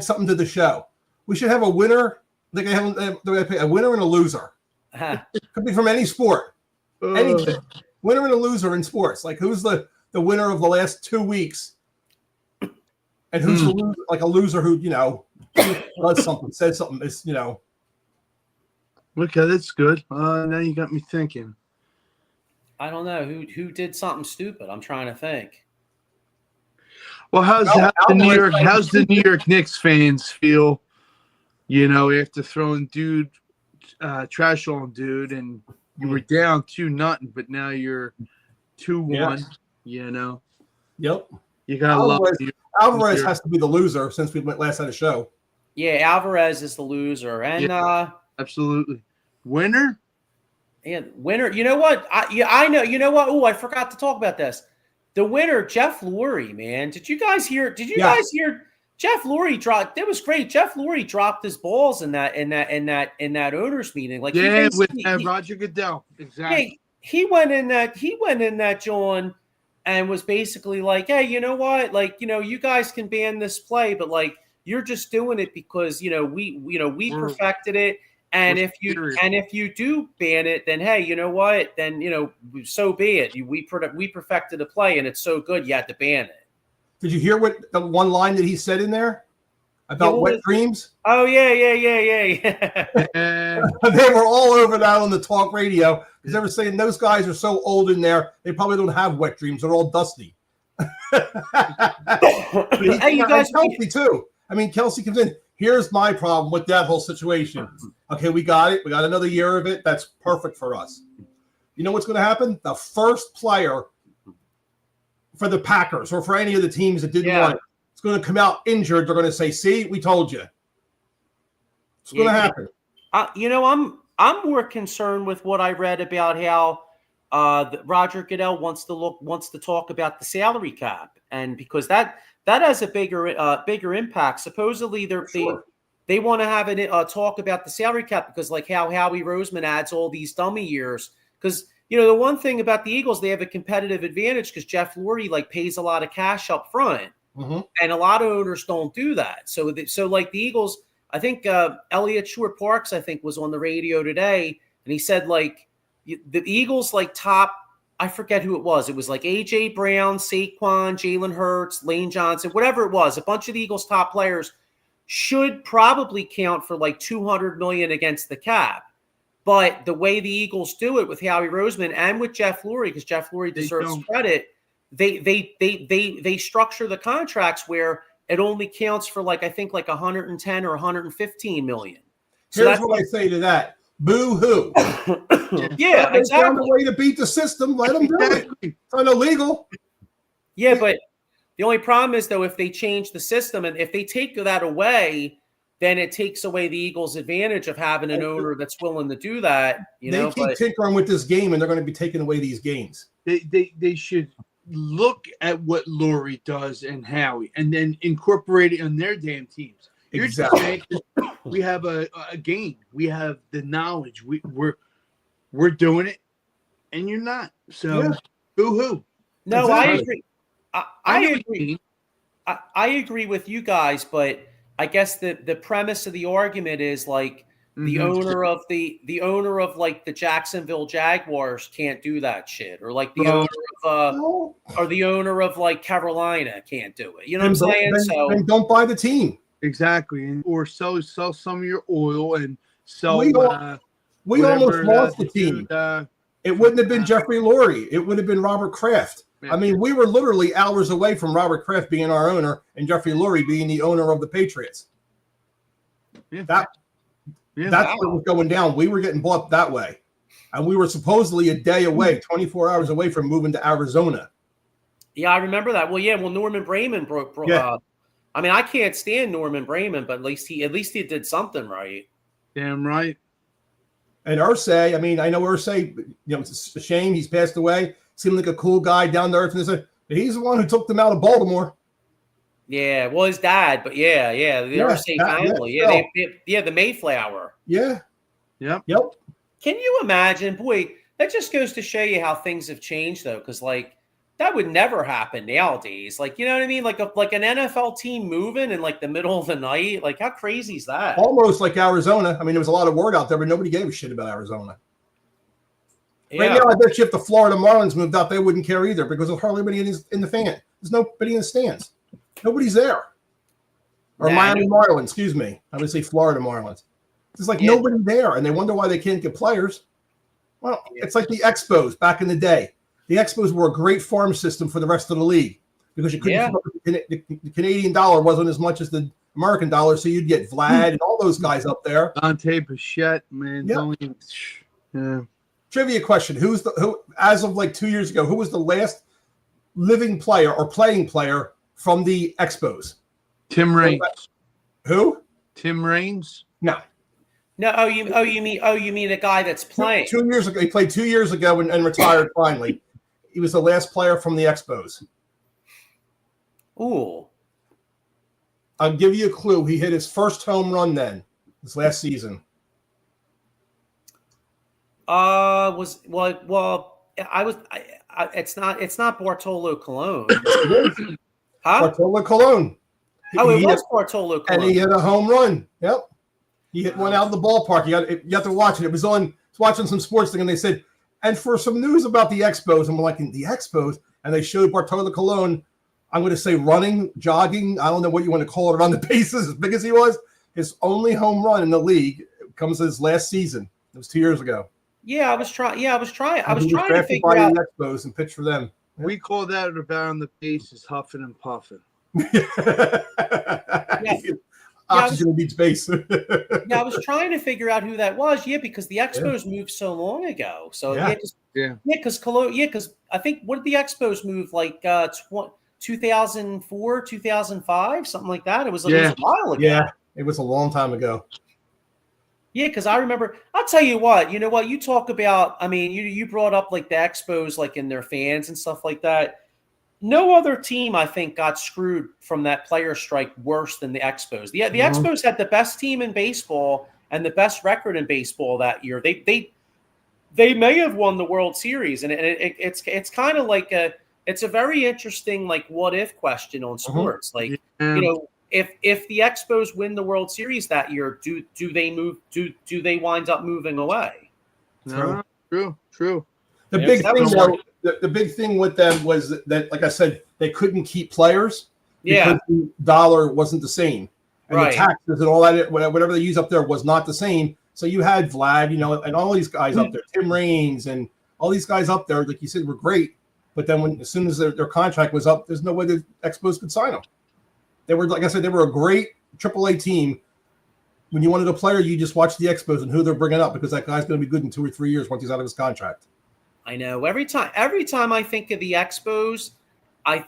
something to the show. We should have a winner. Like a winner and a loser. It could be from any sport. Anything. Winner and a loser in sports. Like who's the the winner of the last 2 weeks, and who's the loser, like a loser who does something, says something. Is Okay, that's good. Now you got me thinking. I don't know who did something stupid. I'm trying to think. Well, how's the New York Knicks fans feel? After throwing trash on dude, and you were down 2-0, but now you're 2-1. Yep. You got Alvarez has to be the loser since we went last had a show. Yeah, Alvarez is the loser, and absolutely winner. Yeah, winner. You know what? I know. You know what? Oh, I forgot to talk about this. The winner, Jeff Lurie, man. Did you guys hear? Guys hear? Jeff Lurie dropped. It was great. Jeff Lurie dropped his balls in that owners meeting. Like with Roger Goodell. Exactly. Yeah, he went in that John, and was basically like, hey, you know what? Like, you guys can ban this play, but like, you're just doing it because we perfected it. And if you do ban it, then hey, you know what? Then so be it. We perfected the play, and it's so good you had to ban it. Did you hear what the one line that he said in there about wet dreams? Oh yeah. They were all over that on the talk radio because they were saying those guys are so old in there, they probably don't have wet dreams. They're all dusty. Hey, you guys, Kelsey too. I mean, Kelsey comes in. Here's my problem with that whole situation. Okay, we got it. We got another year of it. That's perfect for us. You know what's going to happen? The first player for the Packers or for any of the teams that didn't want it, it's going to come out injured. They're going to say, "See, we told you." It's going to happen. I'm more concerned with what I read about how Roger Goodell wants to talk about the salary cap, and because that has a bigger impact. Supposedly, they want to have a talk about the salary cap because like how Howie Roseman adds all these dummy years. Because the one thing about the Eagles, they have a competitive advantage because Jeff Lurie pays a lot of cash up front, and a lot of owners don't do that. So like the Eagles, I think Elliot Short Parks was on the radio today, and he said the Eagles top. I forget who it was. It was like A.J. Brown, Saquon, Jalen Hurts, Lane Johnson, whatever it was. A bunch of the Eagles' top players should probably count for $200 million against the cap. But the way the Eagles do it with Howie Roseman and with Jeff Lurie, because Jeff Lurie deserves credit, they structure the contracts where it only counts for 110 or 115 million. So here's what I say to that. Boo-hoo. Yeah, exactly. They found a way to beat the system. Let them do it. It's illegal. Yeah, but the only problem is, though, if they change the system and if they take that away, then it takes away the Eagles' advantage of having an owner that's willing to do that. They keep tinkering with this game, and they're going to be taking away these games. They should look at what Lurie does and Howie, and then incorporate it on their damn teams. Exactly. We have a game. We have the knowledge. We're doing it, and you're not. So, boo-hoo. No, exactly. I agree. I agree with you guys, but I guess the premise of the argument is the owner of the Jacksonville Jaguars can't do that shit, or the owner of Carolina can't do it. You know what I'm saying? Then don't buy the team. Exactly, or sell some of your oil and sell. We almost lost the team. It wouldn't have been Jeffrey Lurie. It would have been Robert Kraft. Yeah. I mean, we were literally hours away from Robert Kraft being our owner and Jeffrey Lurie being the owner of the Patriots. Yeah. That's what was going down. We were getting bought that way. And we were supposedly a day away, 24 hours away from moving to Arizona. Yeah, I remember that. Well, Norman Brayman broke. I mean, I can't stand Norman Brayman, but at least he did something right. Damn right. And Irsay, I mean, I know Irsay, it's a shame he's passed away. Seemed like a cool guy down to earth, and he's the one who took them out of Baltimore. Yeah, well, his dad, but the Irsay family, the Mayflower. Yeah. Yep. Can you imagine? Boy, that just goes to show you how things have changed, though, because that would never happen nowadays. You know what I mean? Like an NFL team moving in the middle of the night. How crazy is that? Almost like Arizona. I mean, there was a lot of word out there, but nobody gave a shit about Arizona. Right now, I bet you if the Florida Marlins moved out, they wouldn't care either because there's hardly anybody in the fan. There's nobody in the stands. Nobody's there. Or Miami Marlins, excuse me. I would say Florida Marlins. There's like nobody there, and they wonder why they can't get players. Well, it's like the Expos back in the day. The Expos were a great farm system for the rest of the league because you couldn't the Canadian dollar wasn't as much as the American dollar, so you'd get Vlad and all those guys up there. Dante Bichette, man. Yeah. Trivia question: who as of like 2 years ago? Who was the last living player or playing player from the Expos? Tim Raines. Who? Tim Raines? No. No. You mean the guy that's playing? 2 years ago, he played 2 years ago and retired finally. He was the last player from the Expos. Ooh. I'll give you a clue. He hit his first home run then, this last season. It's not Bartolo Colon. Huh? Bartolo Colon. It was Bartolo Colon. And he hit a home run. Yep. He hit one out of the ballpark. You have to watch it. It was watching some sports thing, and they said, and for some news about the Expos, and we're like, the Expos? And they showed Bartolo Colon, I'm going to say running, jogging, I don't know what you want to call it, around the bases, as big as he was. His only home run in the league comes his last season. It was 2 years ago. I was trying to figure out the Expos and pitch for them. We call that around the bases, huffing and puffing. Oxygen beats base. I was trying to figure out who that was. Yeah, because the Expos moved so long ago. So because I think what did the Expos move like 2004, 2005, something like that. It was a while ago. Yeah, it was a long time ago. Yeah, because I remember. I'll tell you what. You know what? You talk about. I mean, you brought up like the Expos, like in their fans and stuff like that. No other team, I think, got screwed from that player strike worse than the Expos. The Expos had the best team in baseball and the best record in baseball that year. They may have won the World Series, and it's kind of like it's a very interesting like what if question on sports. Like you know, if the Expos win the World Series that year, do they move? Do they wind up moving away? No, true. The big thing, though, the big thing with them was that, like I said, they couldn't keep players because the dollar wasn't the same, and the taxes and all that, whatever they use up there, was not the same. So you had Vlad, and all these guys up there, Tim Raines, and all these guys up there, like you said, were great. But then as soon as their contract was up, there's no way the Expos could sign them. They were, like I said, they were a great AAA team. When you wanted a player, you just watch the Expos and who they're bringing up because that guy's going to be good in 2 or 3 years once he's out of his contract. I know. Every time I think of the Expos, I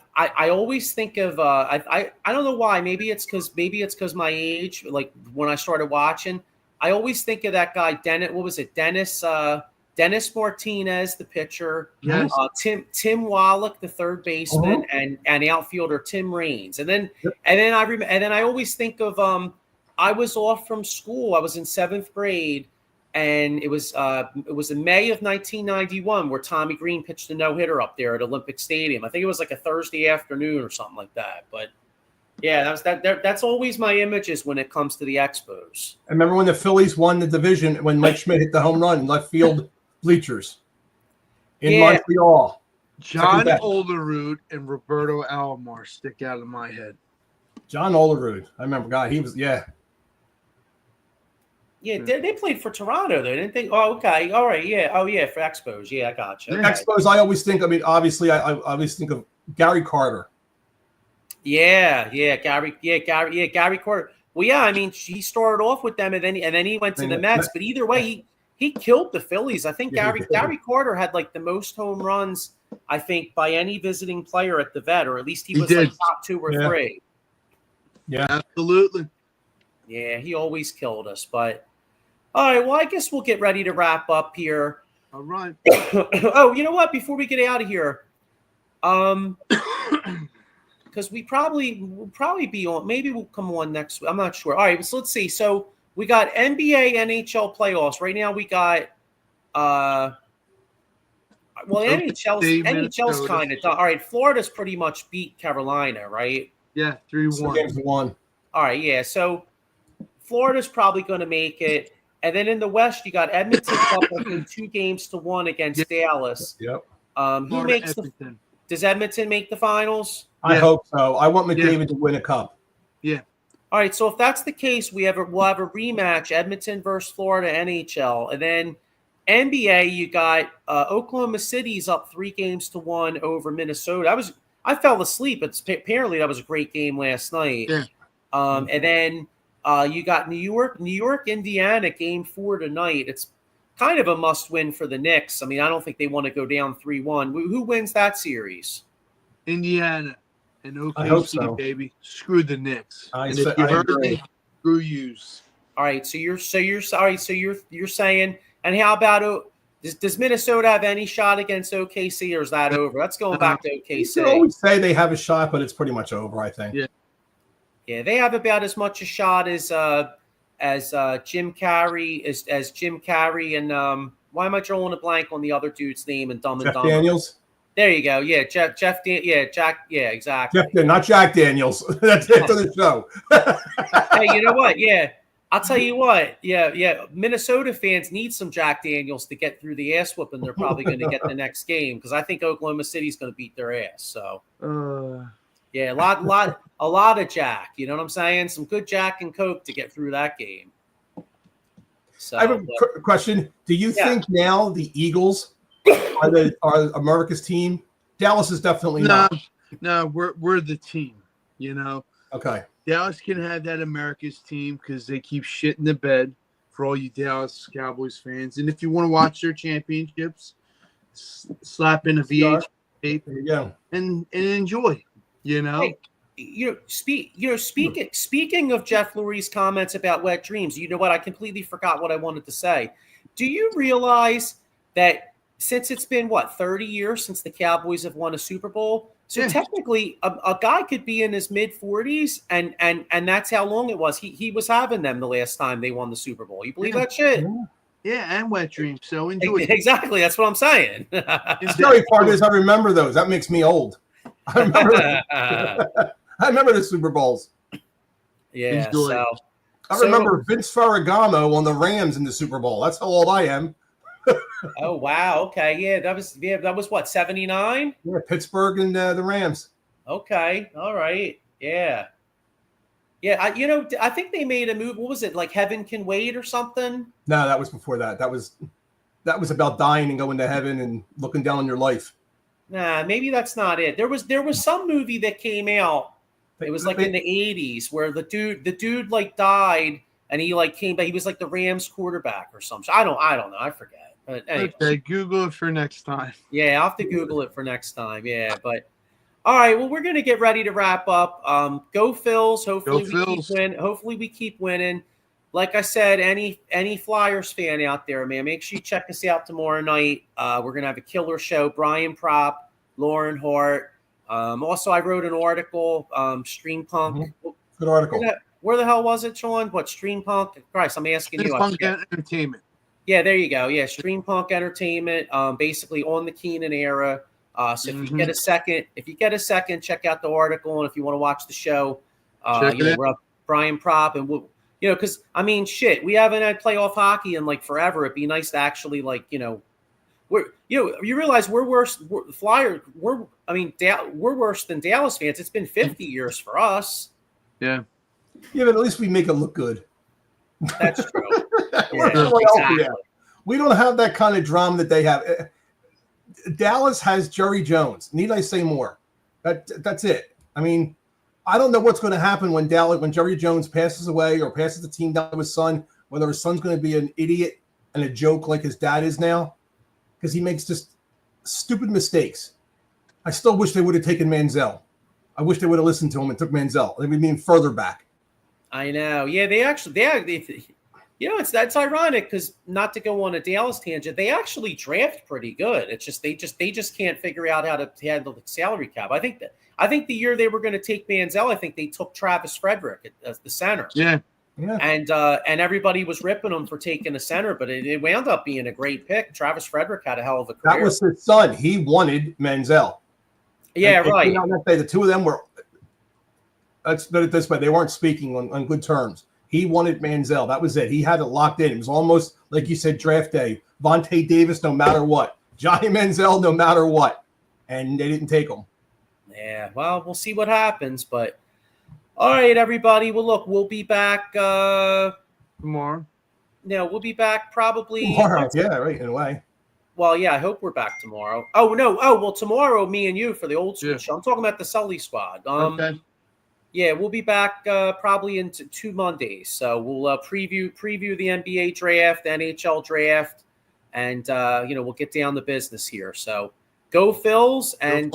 always think of I don't know why. Maybe it's because my age. Like when I started watching, I always think of that guy Dennis. What was it? Dennis Martinez, the pitcher. Yes. Tim Wallach, the third baseman, and outfielder Tim Raines. And then I always think of I was off from school. I was in 7th grade. And it was in May of 1991 where Tommy Green pitched a no-hitter up there at Olympic Stadium. I think it was like a Thursday afternoon or something like that. But yeah, that's always my images when it comes to the Expos. I remember when the Phillies won the division when Mike Schmidt hit the home run in left field bleachers in Montreal. John Olerud and Roberto Alomar stick out of my head. John Olerud, I remember. God, he was Yeah, they played for Toronto, though, didn't they? Oh, okay. All right, yeah. Oh, yeah, for Expos. Yeah, I gotcha. Okay. Expos, I always think, obviously, I always think of Gary Carter. Gary Carter. Well, yeah, I mean, he started off with them, and then he went to the Mets. But either way, he killed the Phillies. I think Gary Carter had, like, the most home runs, I think, by any visiting player at the Vet, or at least he was like top 2 or 3. Yeah, absolutely. Yeah, he always killed us, but... All right, well, I guess we'll get ready to wrap up here. All right. Oh, you know what? Before we get out of here, because we'll probably be on. Maybe we'll come on next week. I'm not sure. All right, so let's see. So we got NBA, NHL playoffs right now. We got NHL's kind of done. All right, Florida's pretty much beat Carolina, right? Yeah, 3-1. All right, yeah. So Florida's probably going to make it. And then in the West, you got Edmonton up, I think, 2-1 against Dallas. Yep. Who makes Edmonton. Does Edmonton make the finals? I hope so. I want McDavid to win a cup. Yeah. All right. So if that's the case, we'll have a rematch: Edmonton versus Florida, NHL, and then NBA. You got Oklahoma City's up 3-1 over Minnesota. I fell asleep. Apparently that was a great game last night. Yeah. And then you got New York, Indiana, Game 4 tonight. It's kind of a must-win for the Knicks. I mean, I don't think they want to go down 3-1. Who wins that series? Indiana and I hope City, so. Baby. Screw the Knicks. I agree. Screw yous. All right, so you're saying, and how about does Minnesota have any shot against OKC, or is that over? That's going back to OKC. You always say they have a shot, but it's pretty much over, I think. Yeah, they have about as much a shot as Jim Carrey as Jim Carrey and why am I drawing a blank on the other dude's name in Dumb and Jeff Dumber? Daniels. There you go. Yeah, Jack. Yeah, exactly. Not Jack Daniels. That's it for the show. Hey, you know what? Yeah, I'll tell you what. Yeah. Minnesota fans need some Jack Daniels to get through the ass whooping they're probably going to get the next game, because I think Oklahoma City's going to beat their ass. So, yeah, a lot of Jack. You know what I'm saying? Some good Jack and Coke to get through that game. So, I have a question. Do you think now the Eagles are America's team? Dallas is definitely not. No, we're the team. You know. Okay. Dallas can have that America's team because they keep shit in the bed for all you Dallas Cowboys fans. And if you want to watch their championships, slap in a VH tape and enjoy. You know. Hey, speaking of Jeff Lurie's comments about wet dreams, you know what? I completely forgot what I wanted to say. Do you realize that since it's been 30 years since the Cowboys have won a Super Bowl? So technically, a guy could be in his mid 40s, and that's how long it was. He was having them the last time they won the Super Bowl. You believe that shit? Yeah, and wet dreams. So enjoy. Exactly, that's what I'm saying. The scary part is I remember those. That makes me old. I remember the Super Bowls. Yeah. Enjoy. So I remember Vince Ferragamo on the Rams in the Super Bowl. That's how old I am. Oh wow! Okay, yeah, that was what, 79? Yeah, Pittsburgh and the Rams. Okay, all right, yeah. I think they made a move. What was it, like Heaven Can Wait or something? No, that was before that. That was about dying and going to heaven and looking down on your life. Nah, maybe that's not it. There was some movie that came out. It was like in the 80s where the dude like died and he like came back. He was like the Rams quarterback or something. I don't know. I forget. But anyway. Okay, Google it for next time. Yeah, I'll have to Google it for next time. Yeah, but all right. Well, we're gonna get ready to wrap up. Go Phils. Hopefully we keep winning. Like I said, any Flyers fan out there, man, make sure you check us out tomorrow night. We're gonna have a killer show. Brian Prop, Lauren Hart. Also, I wrote an article. Stream Punk. Good article. Where the hell was it, Sean? What, Stream Punk? Christ, I'm asking you. Punk Entertainment. Yeah, there you go. Yeah, Stream Punk Entertainment. Basically on the Keenan era. So if you get a second, check out the article, and if you want to watch the show, we're up Brian Prop, and we'll, because I mean, shit, we haven't had playoff hockey in like forever. It'd be nice to actually you realize we're worse. We're worse than Dallas fans. It's been 50 years for us. Yeah. Yeah, but at least we make it look good. That's true. Exactly. We don't have that kind of drama that they have. Dallas has Jerry Jones. Need I say more? That's it. I mean, I don't know what's going to happen when Jerry Jones passes away or passes the team down to his son, whether his son's going to be an idiot and a joke like his dad is now, because he makes just stupid mistakes. I still wish they would have taken Manziel. I wish they would have listened to him and took Manziel. They would be further back. I know. Yeah, that's ironic because, not to go on a Dallas tangent, they actually draft pretty good. It's just they just can't figure out how to handle the salary cap. I think the year they were going to take Manziel, I think they took Travis Frederick as the center. Yeah. And everybody was ripping him for taking a center, but it wound up being a great pick. Travis Frederick had a hell of a career. That was his son. He wanted Manziel. Yeah, right. The two of them were. Let's put it this way: they weren't speaking on good terms. He wanted Manziel. That was it. He had it locked in. It was almost like you said, draft day. Vontae Davis, no matter what. Johnny Manziel, no matter what. And they didn't take him. Yeah, well, we'll see what happens. But all right, everybody. Well, look, we'll be back tomorrow. No, we'll be back probably tomorrow. Yeah, right, in a way. Well, yeah, I hope we're back tomorrow. Oh, no. Oh, well, tomorrow, me and you for the old school show. I'm talking about the Sully Squad. Okay. Yeah, we'll be back probably in 2 Mondays. So we'll preview the NBA draft, NHL draft, and we'll get down to business here. So go Phils, and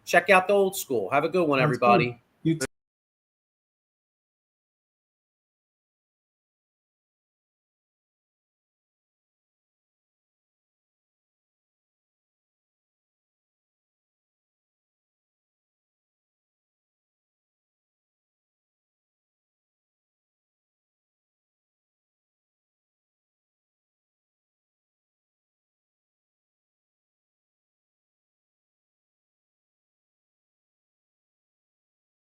check out the old school. Have a good one, everybody.